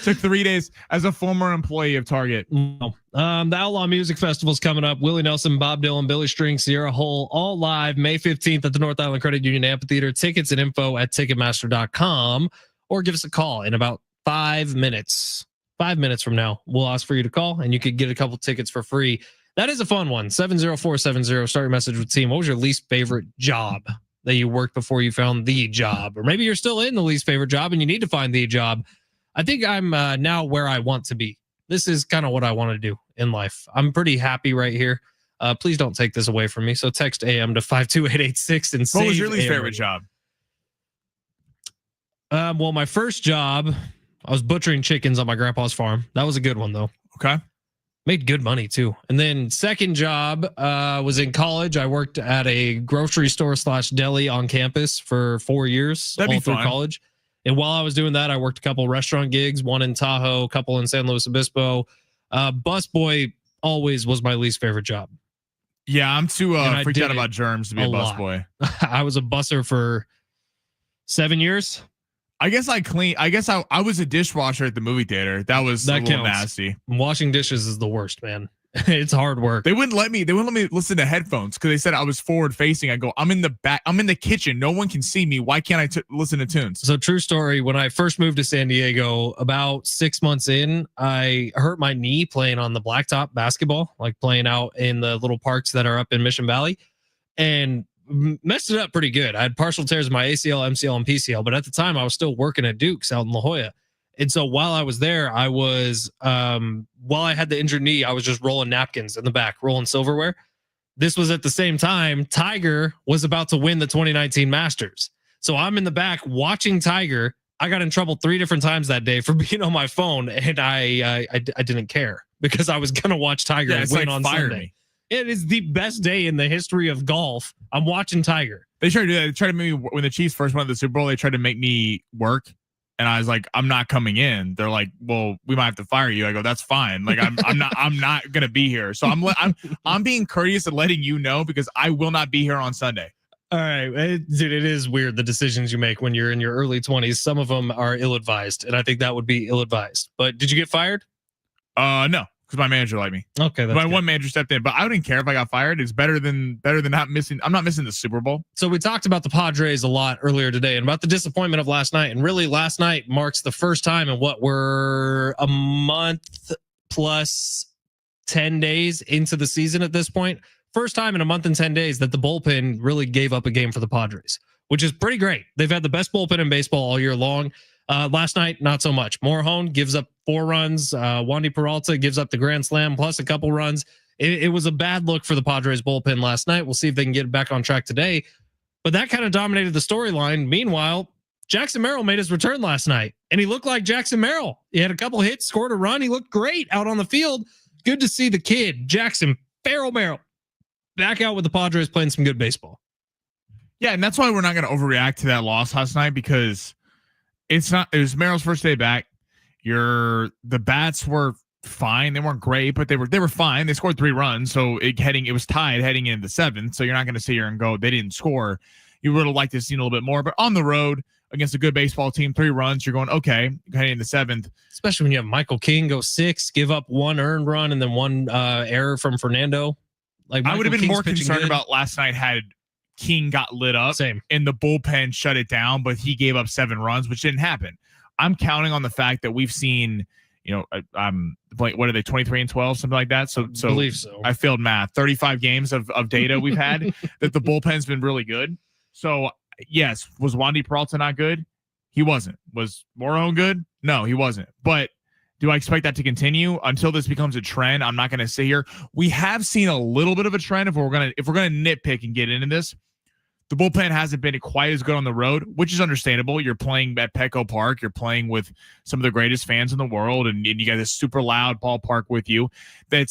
Speaker 1: Took 3 days as a former employee of Target.
Speaker 2: The Outlaw Music Festival is coming up. Willie Nelson, Bob Dylan, Billy String, Sierra Hull, all live May 15th at the North Island Credit Union Amphitheater. Tickets and info at Ticketmaster.com, or give us a call in about 5 minutes. 5 minutes from now, we'll ask for you to call, and you could get a couple tickets for free. That is a fun one. 70470. Start your message with team. What was your least favorite job that you worked before you found the job? Or maybe you're still in the least favorite job and you need to find the job. I think I'm now where I want to be. This is kind of what I want to do in life. I'm pretty happy right here. Please don't take this away from me. So text AM to 52886 and
Speaker 1: what was your least favorite job?
Speaker 2: Well, my first job, I was butchering chickens on my grandpa's farm. That was a good one though.
Speaker 1: Okay.
Speaker 2: Made good money too. And then second job was in college. I worked at a grocery store / deli on campus for 4 years.
Speaker 1: That'd be
Speaker 2: all through
Speaker 1: fun.
Speaker 2: college. And while I was doing that, I worked a couple restaurant gigs, one in Tahoe, a couple in San Luis Obispo. Busboy always was my least favorite job.
Speaker 1: Yeah, I'm too freaked out
Speaker 2: it
Speaker 1: about germs to be a busboy.
Speaker 2: I was a busser for 7 years.
Speaker 1: I guess I was a dishwasher at the movie theater. That was a little nasty.
Speaker 2: Washing dishes is the worst, man. It's hard work.
Speaker 1: They wouldn't let me listen to headphones because they said I was forward facing. I go, I'm in the back. I'm in the kitchen. No one can see me. Why can't I listen to tunes?
Speaker 2: So true story. When I first moved to San Diego, about 6 months in, I hurt my knee playing on the blacktop basketball, like playing out in the little parks that are up in Mission Valley, and messed it up pretty good. I had partial tears in my ACL, MCL, and PCL, but at the time I was still working at Duke's out in La Jolla. And so while I was there, I was, while I had the injured knee, I was just rolling napkins in the back, rolling silverware. This was at the same time Tiger was about to win the 2019 Masters. So I'm in the back watching Tiger. I got in trouble 3 different times that day for being on my phone, and I didn't care because I was going to watch Tiger win on Sunday. It is the best day in the history of golf. I'm watching Tiger.
Speaker 1: They tried to do that. They tried to make me, when the Chiefs first won the Super Bowl, they tried to make me work. And I was like, I'm not coming in. They're like, well, we might have to fire you. I go, that's fine. Like, I'm not going to be here. So I'm being courteous and letting you know because I will not be here on Sunday.
Speaker 2: All right, dude, it is weird the decisions you make when you're in your early 20s. Some of them are ill-advised, and I think that would be ill-advised. But did you get fired?
Speaker 1: No, because my manager liked me.
Speaker 2: Okay, that's
Speaker 1: my
Speaker 2: good.
Speaker 1: one manager stepped in, but I wouldn't care if I got fired. It's better than not missing. I'm not missing the Super Bowl.
Speaker 2: So we talked about the Padres a lot earlier today and about the disappointment of last night. And really, last night marks the first time in what we're a month plus 10 days into the season at this point. First time in a month and 10 days that the bullpen really gave up a game for the Padres, which is pretty great. They've had the best bullpen in baseball all year long. Last night, not so much. Morejon gives up 4 runs. Wandy Peralta gives up the grand slam plus a couple runs. It was a bad look for the Padres bullpen last night. We'll see if they can get it back on track today. But that kind of dominated the storyline. Meanwhile, Jackson Merrill made his return last night, and he looked like Jackson Merrill. He had a couple hits, scored a run. He looked great out on the field. good to see the kid, Jackson Farrell Merrill, back out with the Padres playing some good baseball.
Speaker 1: Yeah, and that's why we're not going to overreact to that loss last night, because it was Merrill's first day back. The bats were fine. They weren't great, but they were fine. They scored 3 runs, so it was tied heading into the 7th. So you're not going to sit here and go, they didn't score. You would have liked to see a little bit more, but on the road against a good baseball team, 3 runs, you're going, okay, heading in the 7th.
Speaker 2: Especially when you have Michael King go 6, give up 1 earned run, and then 1 error from Fernando. Like,
Speaker 1: I would have been more concerned about last night had King got lit up.
Speaker 2: Same.
Speaker 1: And the bullpen shut it down, but he gave up 7 runs, which didn't happen. I'm counting on the fact that we've seen, what are they, 23 and 12, something like that. So
Speaker 2: I believe so.
Speaker 1: I failed math. 35 games of data we've had that the bullpen's been really good. So yes, was Wandy Peralta not good? He wasn't. Was Morejon good? No, he wasn't. But do I expect that to continue until this becomes a trend? I'm not going to sit here. We have seen a little bit of a trend. If we're gonna nitpick and get into this, the bullpen hasn't been quite as good on the road, which is understandable. You're playing at Petco Park. You're playing with some of the greatest fans in the world, and you got this super loud ballpark with you. The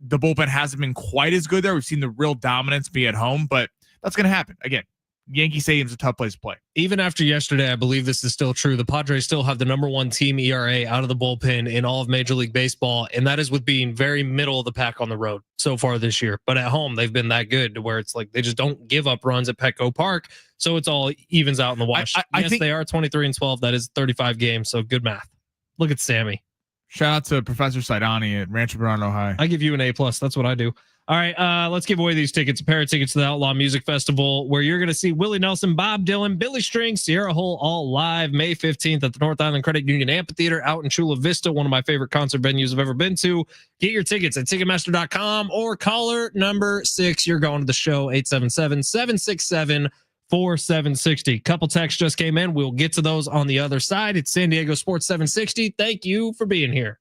Speaker 1: bullpen hasn't been quite as good there. We've seen the real dominance be at home, but that's going to happen again. Yankee Stadium's a tough place to play.
Speaker 2: Even after yesterday, I believe this is still true. The Padres still have the #1 team ERA out of the bullpen in all of Major League Baseball, and that is with being very middle of the pack on the road so far this year. But at home, they've been that good to where it's like they just don't give up runs at Petco Park, so it's all evens out in the wash. I think they are 23 and 12. That is 35 games, so good math. Look at Sammy.
Speaker 1: Shout out to Professor Saidani at Rancho Bernardo High.
Speaker 2: I give you an A+. That's what I do. All right, let's give away these tickets. A pair of tickets to the Outlaw Music Festival, where you're going to see Willie Nelson, Bob Dylan, Billy String, Sierra Hull, all live May 15th at the North Island Credit Union Amphitheater out in Chula Vista, one of my favorite concert venues I've ever been to. Get your tickets at Ticketmaster.com or caller number 6. You're going to the show, 877-767-4760. Couple texts just came in. We'll get to those on the other side. It's San Diego Sports 760. Thank you for being here.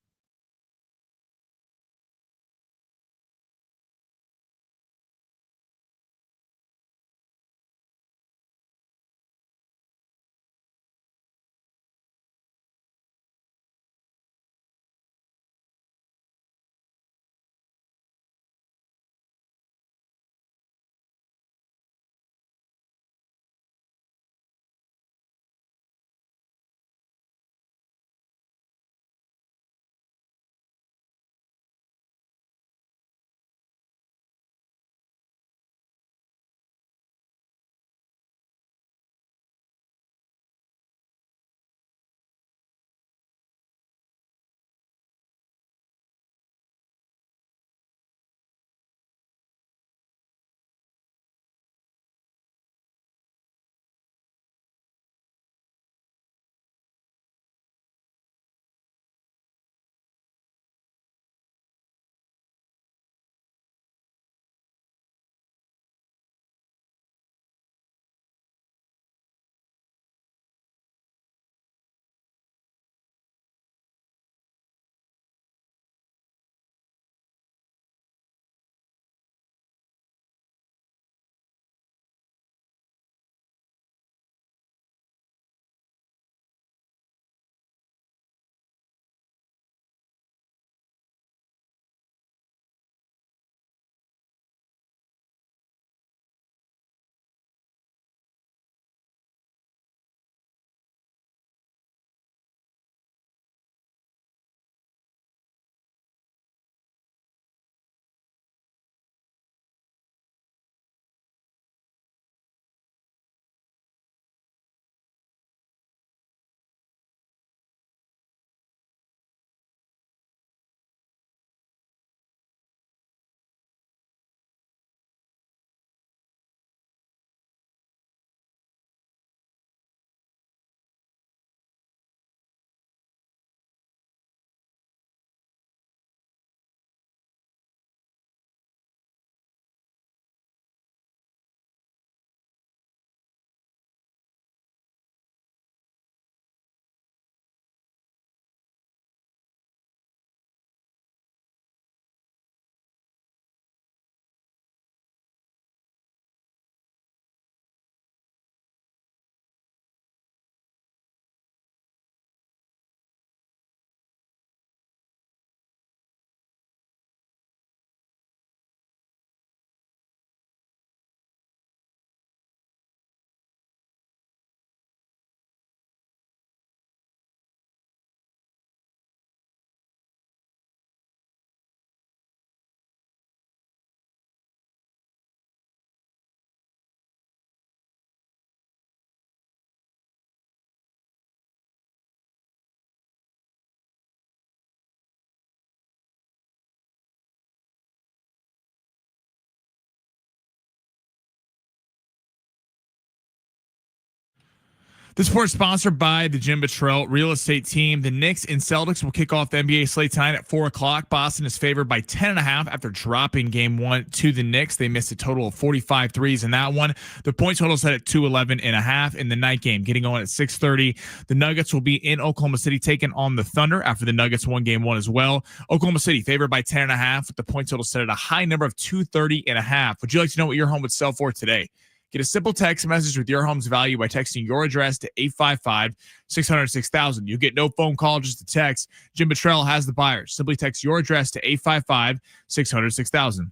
Speaker 1: This report is sponsored by the Jim Buttrell real estate team. The Knicks and Celtics will kick off the NBA slate tonight at 4 o'clock. Boston is favored by 10.5 after dropping game one to the Knicks. They missed a total of 45 threes in that one. The point total set at 211.5 in the night game. Getting on at 6:30. The Nuggets will be in Oklahoma City taking on the Thunder after the Nuggets won game one as well. Oklahoma City favored by 10.5 with the point total set at a high number of 230.5. Would you like to know what your home would sell for today? Get a simple text message with your home's value by texting your address to 855-600-6000. You'll get no phone call, just a text. Jim Buttrell has the buyers. Simply text your address to 855-600-6000.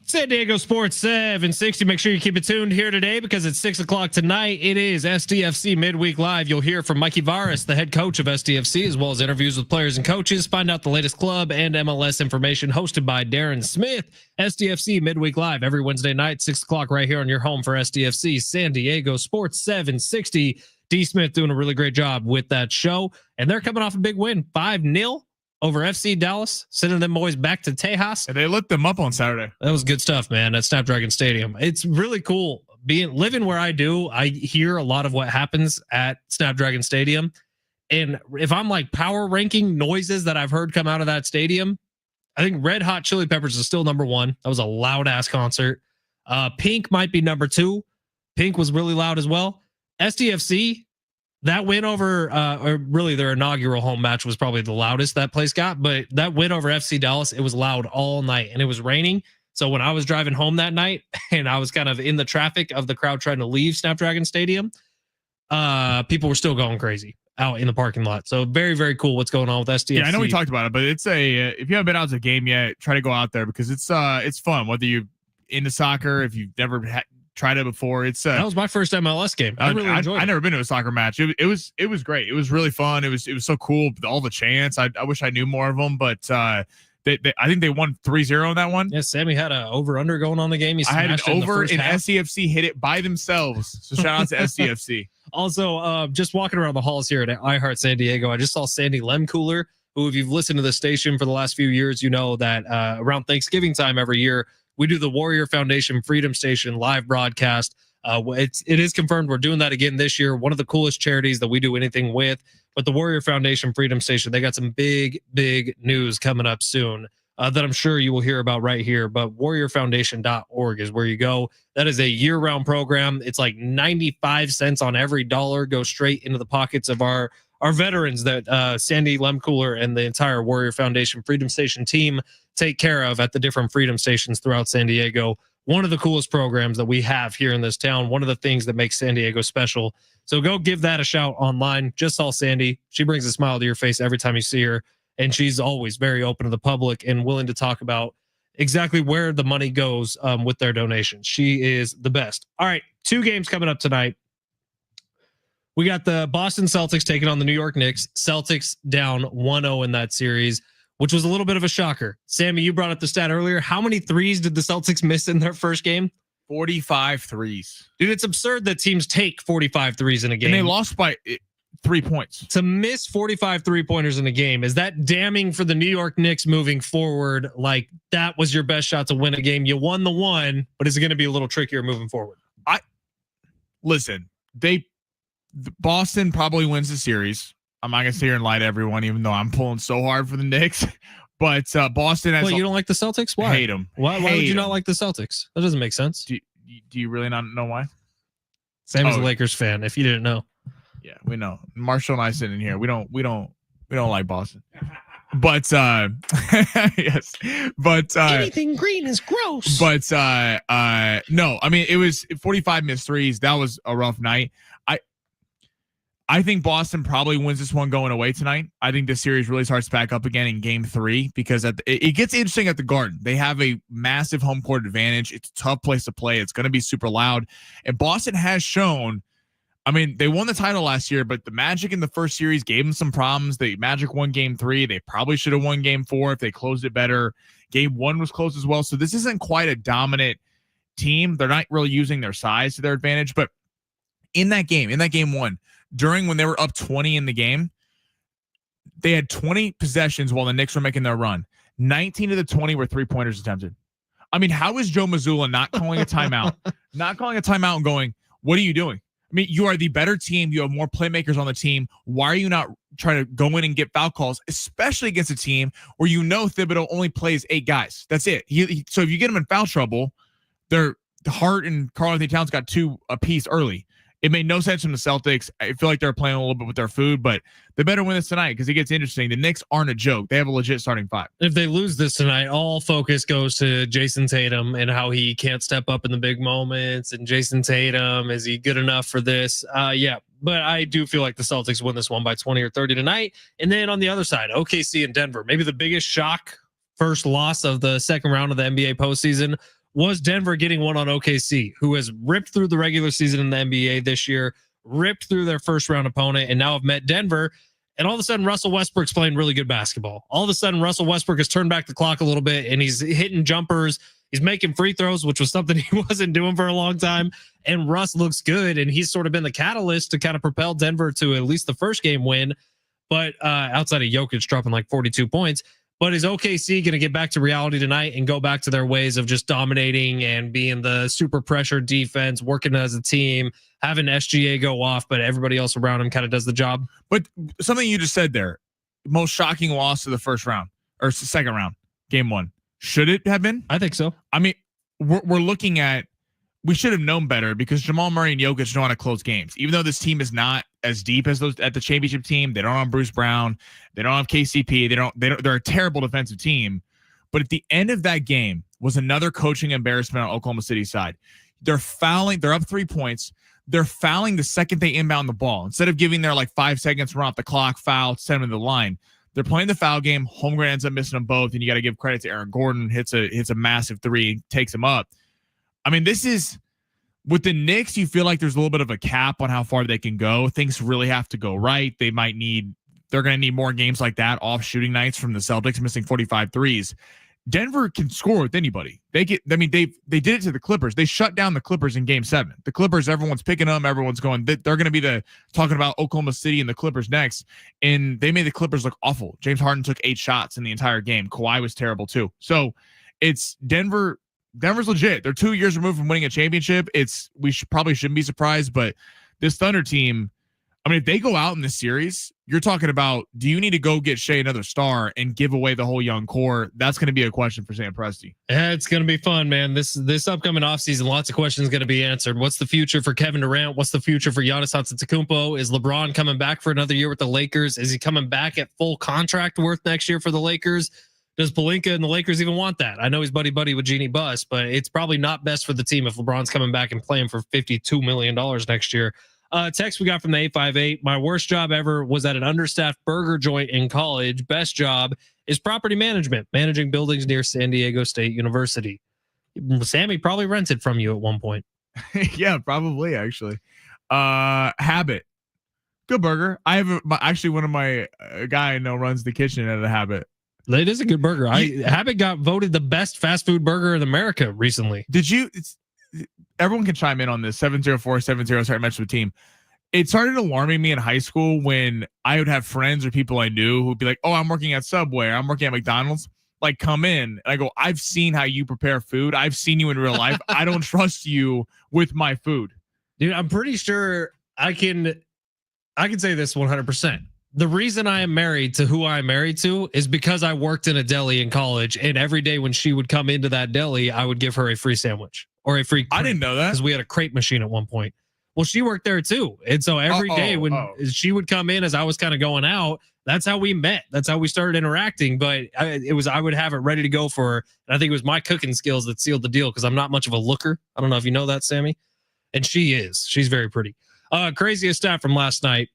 Speaker 2: San Diego Sports 760. Make sure you keep it tuned here today because it's 6 o'clock tonight. It is SDFC Midweek Live. You'll hear from Mikey Varis, the head coach of SDFC, as well as interviews with players and coaches. Find out the latest club and MLS information hosted by Darren Smith. SDFC Midweek Live every Wednesday night, 6 o'clock right here on your home for SDFC San Diego Sports 760. D. Smith doing a really great job with that show. And they're coming off a big win, 5-0. Over FC Dallas, sending them boys back to Tejas.
Speaker 1: And they lit them up on Saturday.
Speaker 2: That was good stuff, man, at Snapdragon Stadium. It's really cool living where I do. I hear a lot of what happens at Snapdragon Stadium. And if I'm like power ranking noises that I've heard come out of that stadium, I think Red Hot Chili Peppers is still number one. That was a loud ass concert. Pink might be number two. Pink was really loud as well. SDFC, that win over, or really their inaugural home match was probably the loudest that place got, but that win over FC Dallas, it was loud all night and it was raining. So when I was driving home that night and I was kind of in the traffic of the crowd trying to leave Snapdragon Stadium, people were still going crazy out in the parking lot. So very, very cool what's going on with SDFC.
Speaker 1: Yeah, I know we talked about it, but it's if you haven't been out to a game yet, try to go out there because it's fun. Whether you're into soccer, if you've never tried it before,
Speaker 2: that was my first MLS game. I really enjoyed it.
Speaker 1: I never been to a soccer match. It was great. It was really fun. It was so cool. All the chants. I wish I knew more of them, but I think they won 3-0 in that one.
Speaker 2: Yeah, Sammy had an over-under going on the game.
Speaker 1: I had an over, and SDFC hit it by themselves. So shout out to SDFC.
Speaker 2: Also, just walking around the halls here at iHeart San Diego, I just saw Sandy Lemcooler, who, if you've listened to the station for the last few years, you know that around Thanksgiving time every year, we do the Warrior Foundation Freedom Station live broadcast. It is confirmed we're doing that again this year. One of the coolest charities that we do anything with. But the Warrior Foundation Freedom Station, they got some big, big news coming up soon that I'm sure you will hear about right here. But warriorfoundation.org is where you go. That is a year-round program. It's like 95 cents on every dollar goes straight into the pockets of our veterans that Sandy Lemcooler and the entire Warrior Foundation Freedom Station team take care of at the different freedom stations throughout San Diego. One of the coolest programs that we have here in this town. One of the things that makes San Diego special. So go give that a shout online. Just saw Sandy. She brings a smile to your face every time you see her. And she's always very open to the public and willing to talk about exactly where the money goes with their donations. She is the best. All right, 2 games coming up tonight. We got the Boston Celtics taking on the New York Knicks. Celtics down 1-0 in that series, which was a little bit of a shocker. Sammy, you brought up the stat earlier. How many threes did the Celtics miss in their first game?
Speaker 1: 45 threes.
Speaker 2: Dude, it's absurd that teams take 45 threes in a game.
Speaker 1: And they lost by 3 points.
Speaker 2: To miss 45 three-pointers in a game, is that damning for the New York Knicks moving forward? Like, that was your best shot to win a game. You won the one, but is it going to be a little trickier moving forward?
Speaker 1: Listen, Boston probably wins the series. I'm not going to sit here and lie to everyone, even though I'm pulling so hard for the Knicks. But Boston has...
Speaker 2: Well, you don't like the Celtics? Why?
Speaker 1: Hate them.
Speaker 2: Why would you not like the Celtics? That doesn't make sense.
Speaker 1: Do you really not know why?
Speaker 2: Sammy's a Lakers fan, if you didn't know.
Speaker 1: Yeah, we know. Marshall and I sitting here. We don't like Boston. But yes. But
Speaker 2: anything green is gross.
Speaker 1: But no, I mean, it was 45 missed threes. That was a rough night. I think Boston probably wins this one going away tonight. I think the series really starts back up again in game 3 because it gets interesting at the Garden. They have a massive home court advantage. It's a tough place to play. It's going to be super loud. And Boston has shown, I mean, they won the title last year, but the Magic in the first series gave them some problems. The Magic won game 3. They probably should have won game 4 if they closed it better. Game 1 was close as well. So this isn't quite a dominant team. They're not really using their size to their advantage. But in that game 1, when they were up 20 in the game, they had 20 possessions while the Knicks were making their run. 19 of the 20 were 3-pointers attempted. I mean, how is Joe Mazzulla not calling a timeout? Not calling a timeout and going, what are you doing? I mean, you are the better team. You have more playmakers on the team. Why are you not trying to go in and get foul calls, especially against a team where you know Thibodeau only plays 8 guys? That's it. So if you get them in foul trouble, Hart and Karl-Anthony Towns got 2 apiece early. It made no sense from the Celtics. I feel like they're playing a little bit with their food, but they better win this tonight because it gets interesting. The Knicks aren't a joke. They have a legit starting 5.
Speaker 2: If they lose this tonight, all focus goes to Jason Tatum and how he can't step up in the big moments. And Jason Tatum, is he good enough for this? Yeah, but I do feel like the Celtics win this one by 20 or 30 tonight. And then on the other side, OKC and Denver, maybe the biggest shock, first loss of the second round of the NBA postseason was Denver getting one on OKC, who has ripped through the regular season in the NBA this year, ripped through their first round opponent, and now have met Denver. And all of a sudden, Russell Westbrook's playing really good basketball. All of a sudden, Russell Westbrook has turned back the clock a little bit, and he's hitting jumpers. He's making free throws, which was something he wasn't doing for a long time. And Russ looks good, and he's sort of been the catalyst to kind of propel Denver to at least the first game win. But outside of Jokic dropping like 42 points. But is OKC going to get back to reality tonight and go back to their ways of just dominating and being the super pressure defense, working as a team, having SGA go off, but everybody else around him kind of does the job?
Speaker 1: But something you just said there, most shocking loss of the first round or second round, game 1. Should it have been?
Speaker 2: I think so.
Speaker 1: I mean, we're looking at, we should have known better because Jamal Murray and Jokic know how to close games. Even though this team is not as deep as those at the championship team, they don't have Bruce Brown, they don't have KCP, they're a terrible defensive team. But at the end of that game was another coaching embarrassment on Oklahoma City's side. They're fouling, they're up 3 points. They're fouling the second they inbound the ball. Instead of giving their like 5 seconds to run off the clock, foul, send them to the line. They're playing the foul game. Holmgren ends up missing them both, and you got to give credit to Aaron Gordon. Hits a massive 3, takes him up. I mean, this is with the Knicks. You feel like there's a little bit of a cap on how far they can go. Things really have to go right. They're going to need more games like that off shooting nights from the Celtics missing 45 threes. Denver can score with anybody. They did it to the Clippers. They shut down the Clippers in game 7. The Clippers, everyone's picking them. Everyone's going, they're going to be talking about Oklahoma City and the Clippers next. And they made the Clippers look awful. James Harden took 8 shots in the entire game. Kawhi was terrible too. So it's Denver's legit. They're 2 years removed from winning a championship. Probably shouldn't be surprised, but this Thunder team, I mean, if they go out in this series, you're talking about, do you need to go get Shea another star and give away the whole young core? That's going to be a question for Sam Presti.
Speaker 2: Yeah, it's going to be fun, man. This upcoming offseason, lots of questions going to be answered. What's the future for Kevin Durant? What's the future for Giannis Antetokounmpo? Is LeBron coming back for another year with the Lakers? Is he coming back at full contract worth next year for the Lakers? Does Pelinka and the Lakers even want that? I know he's buddy with Jeannie Buss, but it's probably not best for the team if LeBron's coming back and playing for $52 million next year. Text we got from the 858. My worst job ever was at an understaffed burger joint in college. Best job is property management, managing buildings near San Diego State University. Sammy probably rented from you at one point.
Speaker 1: Yeah, probably actually. Habit. Good burger. I have actually one of my guy I know runs the kitchen at a Habit.
Speaker 2: It is a good burger. Habit got voted the best fast food burger in America recently.
Speaker 1: Did you? Everyone can chime in on this. 704-70 start match with team. It started alarming me in high school when I would have friends or people I knew who'd be like, "Oh, I'm working at Subway. I'm working at McDonald's." Like, come in. And I go, "I've seen how you prepare food. I've seen you in real life. I don't trust you with my food."
Speaker 2: Dude, I'm pretty sure I can say this 100%. The reason I am married to who I'm married to is because I worked in a deli in college, and every day when she would come into that deli, I would give her a free sandwich or a free crepe.
Speaker 1: I didn't know that,
Speaker 2: because we had a crepe machine at one point. Well, she worked there too, and so every day when she would come in as I was kind of going out, that's how we met. That's how we started interacting. But I would have it ready to go for her. And I think it was my cooking skills that sealed the deal because I'm not much of a looker. I don't know if you know that, Sammy, and she is. She's very pretty. Craziest stat from last night.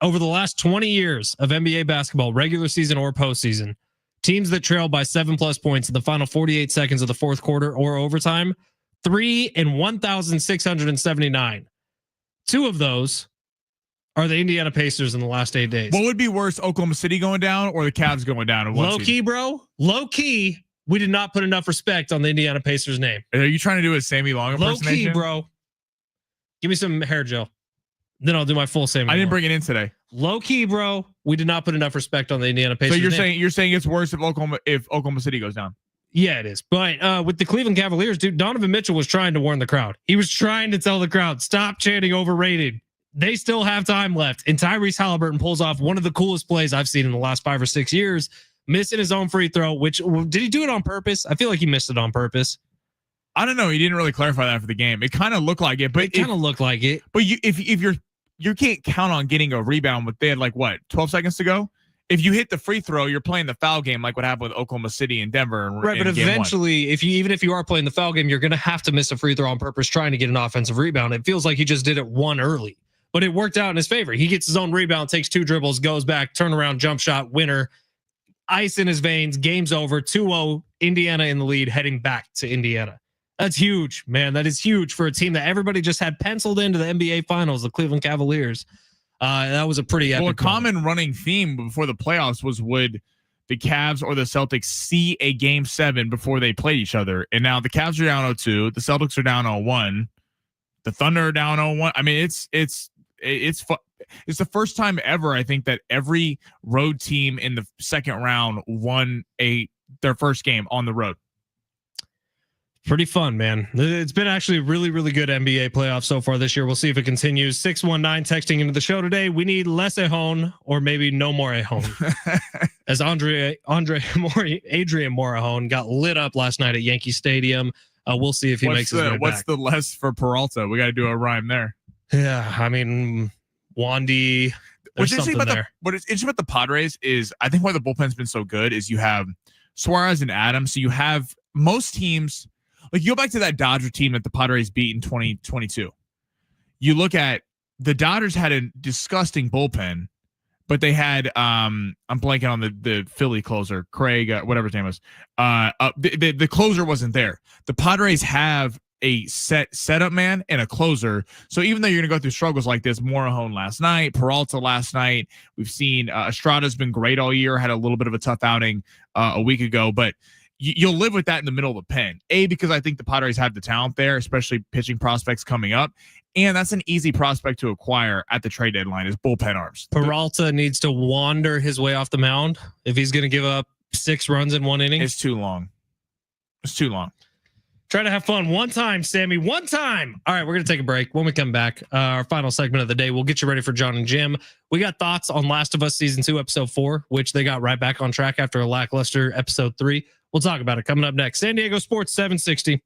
Speaker 2: Over the last 20 years of NBA basketball, regular season or postseason, teams that trail by 7+ points in the final 48 seconds of the fourth quarter or overtime, 3 in 1,679. 2 of those are the Indiana Pacers in the last 8 days.
Speaker 1: What would be worse, Oklahoma City going down or the Cavs going down?
Speaker 2: Low key, bro. Low key. We did not put enough respect on the Indiana Pacers name.
Speaker 1: Are you trying to do a Sammy Long impersonation?
Speaker 2: Low key, bro. Give me some hair gel. Then I'll do my full Sammy.
Speaker 1: I didn't bring it in today.
Speaker 2: Low key, bro. We did not put enough respect on the Indiana Pacers.
Speaker 1: So you're saying it's worse if Oklahoma City goes down.
Speaker 2: Yeah, it is. But with the Cleveland Cavaliers, dude, Donovan Mitchell was trying to warn the crowd. He was trying to tell the crowd, stop chanting overrated. They still have time left. And Tyrese Halliburton pulls off one of the coolest plays I've seen in the last 5 or 6 years, missing his own free throw, which did he do it on purpose? I feel like he missed it on purpose.
Speaker 1: I don't know. He didn't really clarify that for the game. It kind of looked like it, but
Speaker 2: it kind of looked like it.
Speaker 1: But if you can't count on getting a rebound with they had 12 seconds to go. If you hit the free throw, you're playing the foul game like what happened with Oklahoma City and Denver.
Speaker 2: Right, but eventually, even if you are playing the foul game, you're going to have to miss a free throw on purpose trying to get an offensive rebound. It feels like he just did it one early, but it worked out in his favor. He gets his own rebound, takes 2 dribbles, goes back, turnaround, jump shot, winner, ice in his veins, game's over, 2-0, Indiana in the lead, heading back to Indiana. That's huge, man. That is huge for a team that everybody just had penciled into the NBA Finals, the Cleveland Cavaliers. That was a pretty epic.
Speaker 1: Well, a common running theme before the playoffs was would the Cavs or the Celtics see a game 7 before they played each other. And now the Cavs are down 0-2. The Celtics are down 0-1. The Thunder are down 0-1. I mean, it's the first time ever, I think, that every road team in the second round won their first game on the road.
Speaker 2: Pretty fun, man. It's been actually really, really good NBA playoffs so far this year. We'll see if it continues. 619 texting into the show today. We need less Ahone or maybe no more Ahone. As Adrian Morahone got lit up last night at Yankee Stadium. We'll see if he makes his way back.
Speaker 1: What's the less for Peralta? We got to do a rhyme there.
Speaker 2: Yeah, I mean, Wandy. What's interesting
Speaker 1: about the Padres is I think why the bullpen's been so good is you have Suarez and Adams. So you have most teams. Like you go back to that Dodger team that the Padres beat in 2022. You look at the Dodgers had a disgusting bullpen, but they had I'm blanking on the Philly closer, Craig, whatever his name was. The closer wasn't there. The Padres have a setup man and a closer. So even though you're gonna go through struggles like this, Morahone last night, Peralta last night, we've seen Estrada's been great all year. Had a little bit of a tough outing a week ago, but you'll live with that in the middle of the pen. Because I think the Padres have the talent there, especially pitching prospects coming up. And that's an easy prospect to acquire at the trade deadline is bullpen arms.
Speaker 2: Peralta needs to wander his way off the mound if he's going to give up 6 runs in 1 inning.
Speaker 1: It's too long.
Speaker 2: Try to have fun one time, Sammy. One time. All right, we're going to take a break. When we come back, our final segment of the day, we'll get you ready for John and Jim. We got thoughts on Last of Us Season 2, Episode 4, which they got right back on track after a lackluster Episode 3. We'll talk about it coming up next. San Diego Sports 760.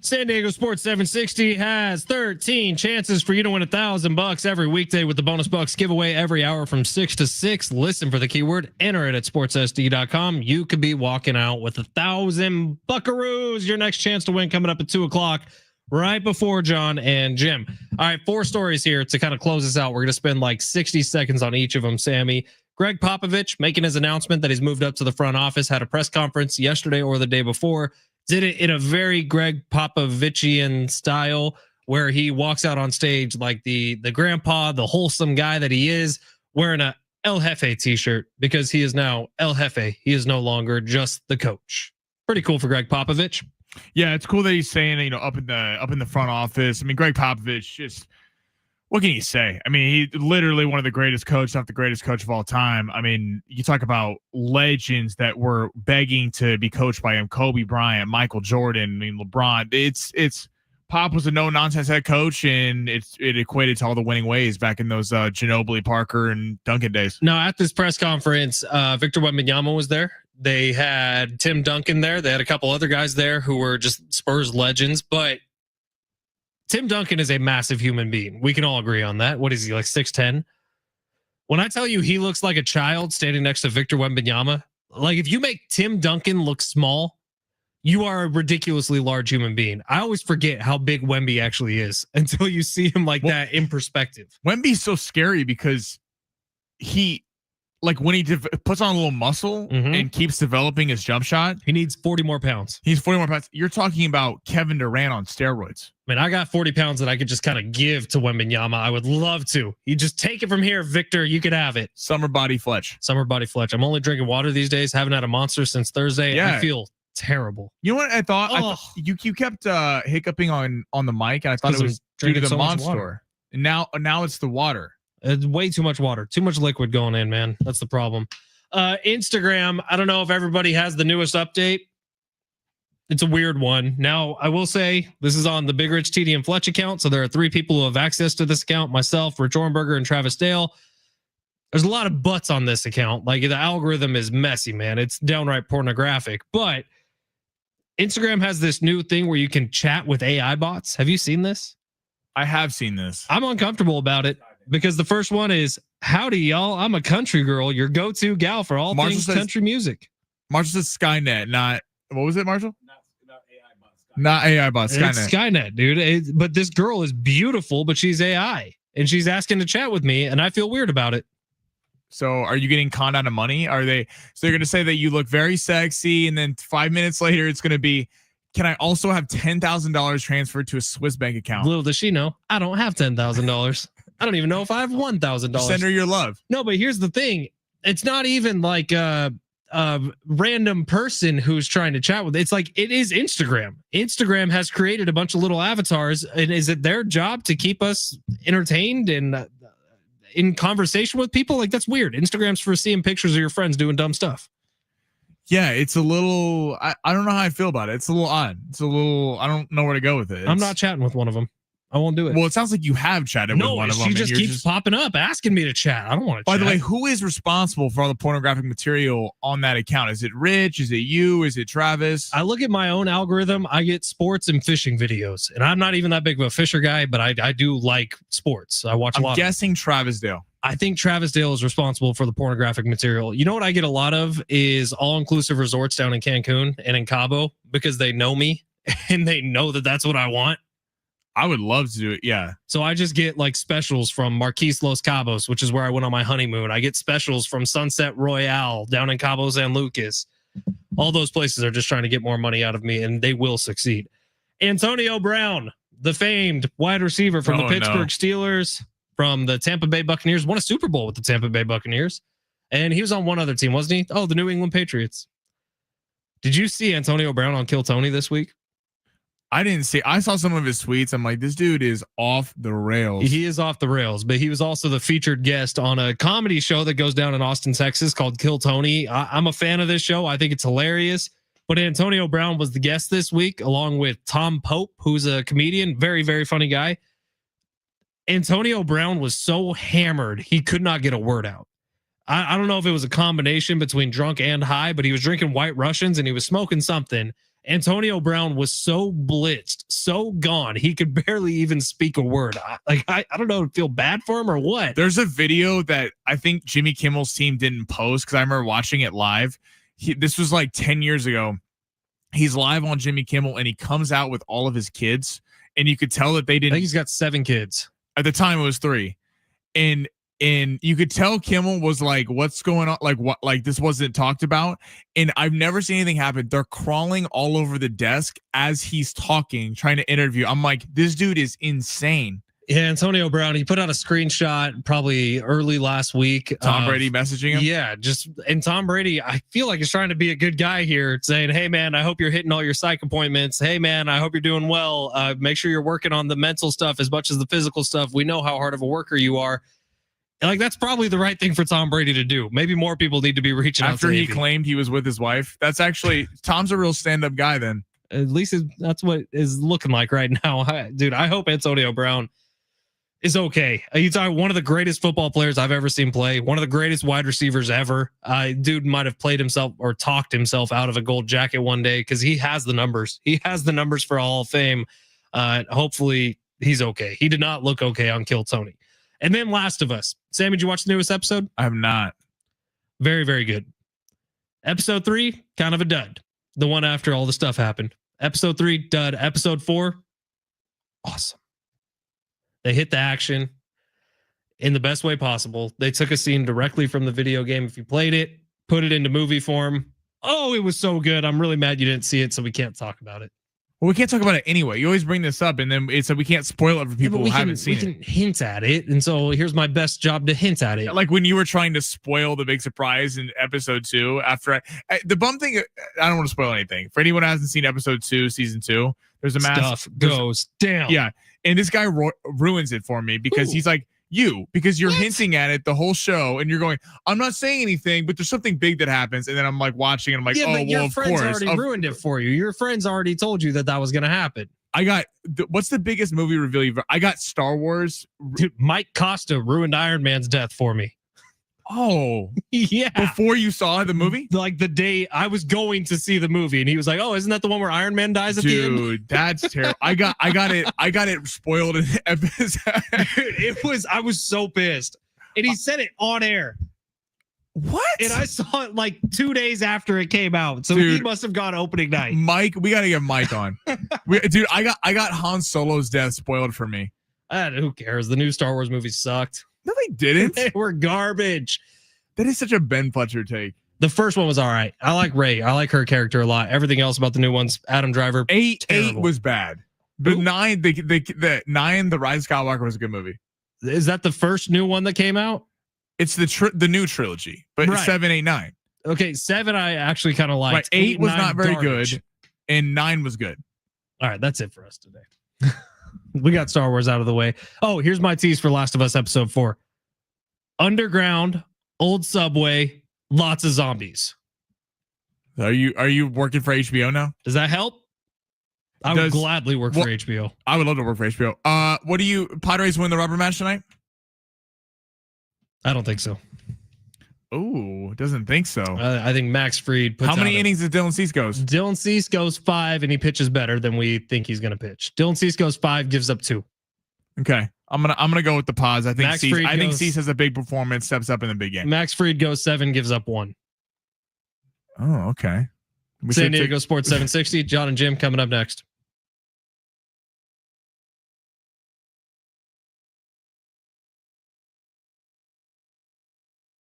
Speaker 2: San Diego Sports 760 has 13 chances for you to win $1,000 every weekday with the bonus bucks giveaway every hour from 6 to 6. Listen for the keyword, enter it at sportssd.com. You could be walking out with 1,000 buckaroos. Your next chance to win coming up at 2 o'clock, right before John and Jim. All right, 4 stories here to kind of close this out. We're going to spend like 60 seconds on each of them, Sammy. Greg Popovich making his announcement that he's moved up to the front office, had a press conference yesterday or the day before. Did it in a very Greg Popovichian style where he walks out on stage like the grandpa, the wholesome guy that he is, wearing a El Jefe t-shirt because he is now El Jefe. He is no longer just the coach. Pretty cool for Greg Popovich.
Speaker 1: Yeah, it's cool that he's saying, you know, up in the front office. I mean, Greg Popovich, just what can you say? I mean, he literally one of the greatest coaches, not the greatest coach of all time. I mean, you talk about legends that were begging to be coached by him: Kobe Bryant, Michael Jordan, I mean, LeBron. It's Pop was a no nonsense head coach, and it equated to all the winning ways back in those Ginobili, Parker, and Duncan days.
Speaker 2: Now, at this press conference, Victor Wembanyama was there. They had Tim Duncan there. They had a couple other guys there who were just Spurs legends, but Tim Duncan is a massive human being. We can all agree on that. What is he, like 6'10"? When I tell you he looks like a child standing next to Victor Wembanyama, like if you make Tim Duncan look small, you are a ridiculously large human being. I always forget how big Wemby actually is until you see him like that in perspective.
Speaker 1: Wemby's so scary because he, like when he puts on a little muscle and keeps developing his jump shot,
Speaker 2: he needs 40 more pounds.
Speaker 1: He's 40 more pounds. You're talking about Kevin Durant on steroids.
Speaker 2: I mean, I got 40 pounds that I could just kind of give to Wembanyama. I would love to. You just take it from here, Victor. You could have it.
Speaker 1: Summer body Fletch.
Speaker 2: Summer body Fletch. I'm only drinking water these days. Haven't had a Monster since Thursday. Yeah. I feel terrible.
Speaker 1: You know what I thought? You kept hiccuping on the mic, and I thought it was due to the Monster. And now it's the water.
Speaker 2: It's way too much water. Too much liquid going in, man. That's the problem. Instagram, I don't know if everybody has the newest update. It's a weird one. Now, I will say this is on the Big Rich, TD, and Fletch account. So there are 3 people who have access to this account: myself, Rich Ornberger, and Travis Dale. There's a lot of butts on this account. Like the algorithm is messy, man. It's downright pornographic. But Instagram has this new thing where you can chat with AI bots. Have you seen this?
Speaker 1: I have seen this.
Speaker 2: I'm uncomfortable about it because the first one is, "Howdy, y'all. I'm a country girl, your go-to gal for all things country music."
Speaker 1: Marshall says Skynet, not, what was it, Marshall? Not AI bots. Skynet.
Speaker 2: It's Skynet, dude. But this girl is beautiful, but she's AI, and she's asking to chat with me, and I feel weird about it.
Speaker 1: So are you getting conned out of money? So they're going to say that you look very sexy, and then 5 minutes later, it's going to be, can I also have $10,000 transferred to a Swiss bank account?
Speaker 2: Little does she know, I don't have $10,000. I don't even know if I have $1,000.
Speaker 1: Send her your love.
Speaker 2: No, but here's the thing. It's not even like a random person who's trying to chat with. It's like, it is Instagram. Instagram has created a bunch of little avatars, and is it their job to keep us entertained and in conversation with people? Like, that's weird. Instagram's for seeing pictures of your friends doing dumb stuff.
Speaker 1: Yeah, it's a little, I don't know how I feel about it. It's a little odd. It's a little, I don't know where to go with it.
Speaker 2: I'm not chatting with one of them. I won't do it.
Speaker 1: Well, it sounds like you have chatted with one of them.
Speaker 2: She just keeps popping up asking me to chat. I don't want to
Speaker 1: By
Speaker 2: chat.
Speaker 1: the way, who is responsible for all the pornographic material on that account? Is it Rich? Is it you? Is it Travis?
Speaker 2: I look at my own algorithm. I get sports and fishing videos. And I'm not even that big of a fisher guy, but I do like sports. I watch a lot.
Speaker 1: I'm guessing Travis Dale.
Speaker 2: I think Travis Dale is responsible for the pornographic material. You know what I get a lot of is all-inclusive resorts down in Cancun and in Cabo, because they know me and they know that that's what I want.
Speaker 1: I would love to do it. Yeah.
Speaker 2: So I just get like specials from Marquis Los Cabos, which is where I went on my honeymoon. I get specials from Sunset Royale down in Cabo San Lucas. All those places are just trying to get more money out of me, and they will succeed. Antonio Brown, the famed wide receiver from the Pittsburgh Steelers, from the Tampa Bay Buccaneers, won a Super Bowl with the Tampa Bay Buccaneers. And he was on one other team, wasn't he? Oh, the New England Patriots. Did you see Antonio Brown on Kill Tony this week?
Speaker 1: I didn't see. I saw some of his tweets. I'm like, this dude is off the rails.
Speaker 2: He is off the rails, but he was also the featured guest on a comedy show that goes down in Austin, Texas called Kill Tony. I'm a fan of this show. I think it's hilarious. But Antonio Brown was the guest this week, along with Tom Pope, who's a comedian, very, very funny guy. Antonio Brown was so hammered, he could not get a word out. I don't know if it was a combination between drunk and high, but he was drinking White Russians and he was smoking something. Antonio Brown was so blitzed, so gone, he could barely even speak a word. I don't know, feel bad for him or what.
Speaker 1: There's a video that I think Jimmy Kimmel's team didn't post because I remember watching it live. This was like 10 years ago. He's live on Jimmy Kimmel and he comes out with all of his kids, and you could tell that they didn't.
Speaker 2: I think he's got 7 kids.
Speaker 1: At the time, it was 3, and you could tell Kimmel was like, "What's going on? Like what? Like this wasn't talked about." And I've never seen anything happen. They're crawling all over the desk as he's talking, trying to interview. I'm like, this dude is insane.
Speaker 2: Yeah, Antonio Brown, he put out a screenshot probably early last week.
Speaker 1: Tom Brady messaging him.
Speaker 2: Yeah, and Tom Brady, I feel like he's trying to be a good guy here, saying, "Hey man, I hope you're hitting all your psych appointments. Hey man, I hope you're doing well. Make sure you're working on the mental stuff as much as the physical stuff. We know how hard of a worker you are." And like, that's probably the right thing for Tom Brady to do. Maybe more people need to be reaching out.
Speaker 1: After he claimed he was with his wife. That's actually, Tom's a real stand-up guy then.
Speaker 2: At least that's what is looking like right now. Dude, I hope Antonio Brown is okay. He's one of the greatest football players I've ever seen play. One of the greatest wide receivers ever. Dude might have played himself or talked himself out of a gold jacket one day because he has the numbers. He has the numbers for Hall of Fame. Hopefully he's okay. He did not look okay on Kill Tony. And then Last of Us. Sammy, did you watch the newest episode?
Speaker 1: I have not.
Speaker 2: Very, very good. Episode 3, kind of a dud. The one after all the stuff happened. Episode 3, dud. Episode 4, awesome. They hit the action in the best way possible. They took a scene directly from the video game. If you played it, put it into movie form. Oh, it was so good. I'm really mad you didn't see it, so we can't talk about it.
Speaker 1: Well, we can't talk about it anyway. You always bring this up, and then it's like we can't spoil it for people who haven't seen it.
Speaker 2: We can hint at it, and so here's my best job to hint at it.
Speaker 1: Like when you were trying to spoil the big surprise in episode 2. After the bum thing, I don't want to spoil anything. For anyone who hasn't seen episode 2, season 2, there's a mass
Speaker 2: stuff goes down.
Speaker 1: Yeah, and this guy ruins it for me because he's like, because you're hinting at it the whole show, and you're going, I'm not saying anything, but there's something big that happens, and then I'm like watching, and I'm like,
Speaker 2: but your
Speaker 1: of
Speaker 2: friends
Speaker 1: course,
Speaker 2: already ruined it for you. Your friends already told you that was going to happen.
Speaker 1: I got what's the biggest movie reveal I got? Star Wars.
Speaker 2: Dude, Mike Costa ruined Iron Man's death for me.
Speaker 1: Oh,
Speaker 2: yeah.
Speaker 1: Before you saw the movie?
Speaker 2: Like the day I was going to see the movie, and he was like, "Oh, isn't that the one where Iron Man dies at the end?"
Speaker 1: Dude, that's terrible. I got it spoiled in the episode.
Speaker 2: I was so pissed. And he said it on air.
Speaker 1: What?
Speaker 2: And I saw it like 2 days after it came out. So
Speaker 1: dude,
Speaker 2: he must have gone opening night.
Speaker 1: Mike, we gotta get Mike on. Dude, I got Han Solo's death spoiled for me.
Speaker 2: Who cares? The new Star Wars movies sucked.
Speaker 1: No, they didn't.
Speaker 2: They were garbage.
Speaker 1: That is such a Ben Fletcher take.
Speaker 2: The first one was all right. I like Rey. I like her character a lot. Everything else about the new ones, Adam Driver,
Speaker 1: 8
Speaker 2: terrible.
Speaker 1: was bad. The 9, the 9, The Rise of Skywalker was a good movie.
Speaker 2: Is that the first new one that came out?
Speaker 1: It's the new trilogy, but
Speaker 2: right.
Speaker 1: 7, 8, 9.
Speaker 2: Okay, 7 I actually kind of liked.
Speaker 1: Right, 8 was not very
Speaker 2: garbage.
Speaker 1: good, and 9 was good.
Speaker 2: All right, that's it for us today. We got Star Wars out of the way. Oh, here's my tease for Last of Us episode 4. Underground, old subway, lots of zombies.
Speaker 1: Are you working for HBO now?
Speaker 2: Does that help? I would gladly work for HBO.
Speaker 1: I would love to work for HBO. What do you Padres win the rubber match tonight?
Speaker 2: I don't think so.
Speaker 1: Oh, doesn't think so.
Speaker 2: I think Max Fried puts
Speaker 1: How many innings did Dylan Cease goes?
Speaker 2: Dylan Cease goes 5, and he pitches better than we think he's going to pitch. Dylan Cease goes 5, gives up 2.
Speaker 1: Okay. I'm gonna go with the pause. I think
Speaker 2: Cease
Speaker 1: has a big performance, steps up in the big game.
Speaker 2: Max Fried goes 7, gives up 1.
Speaker 1: Oh, okay.
Speaker 2: San Diego Sports 760. John and Jim coming up next.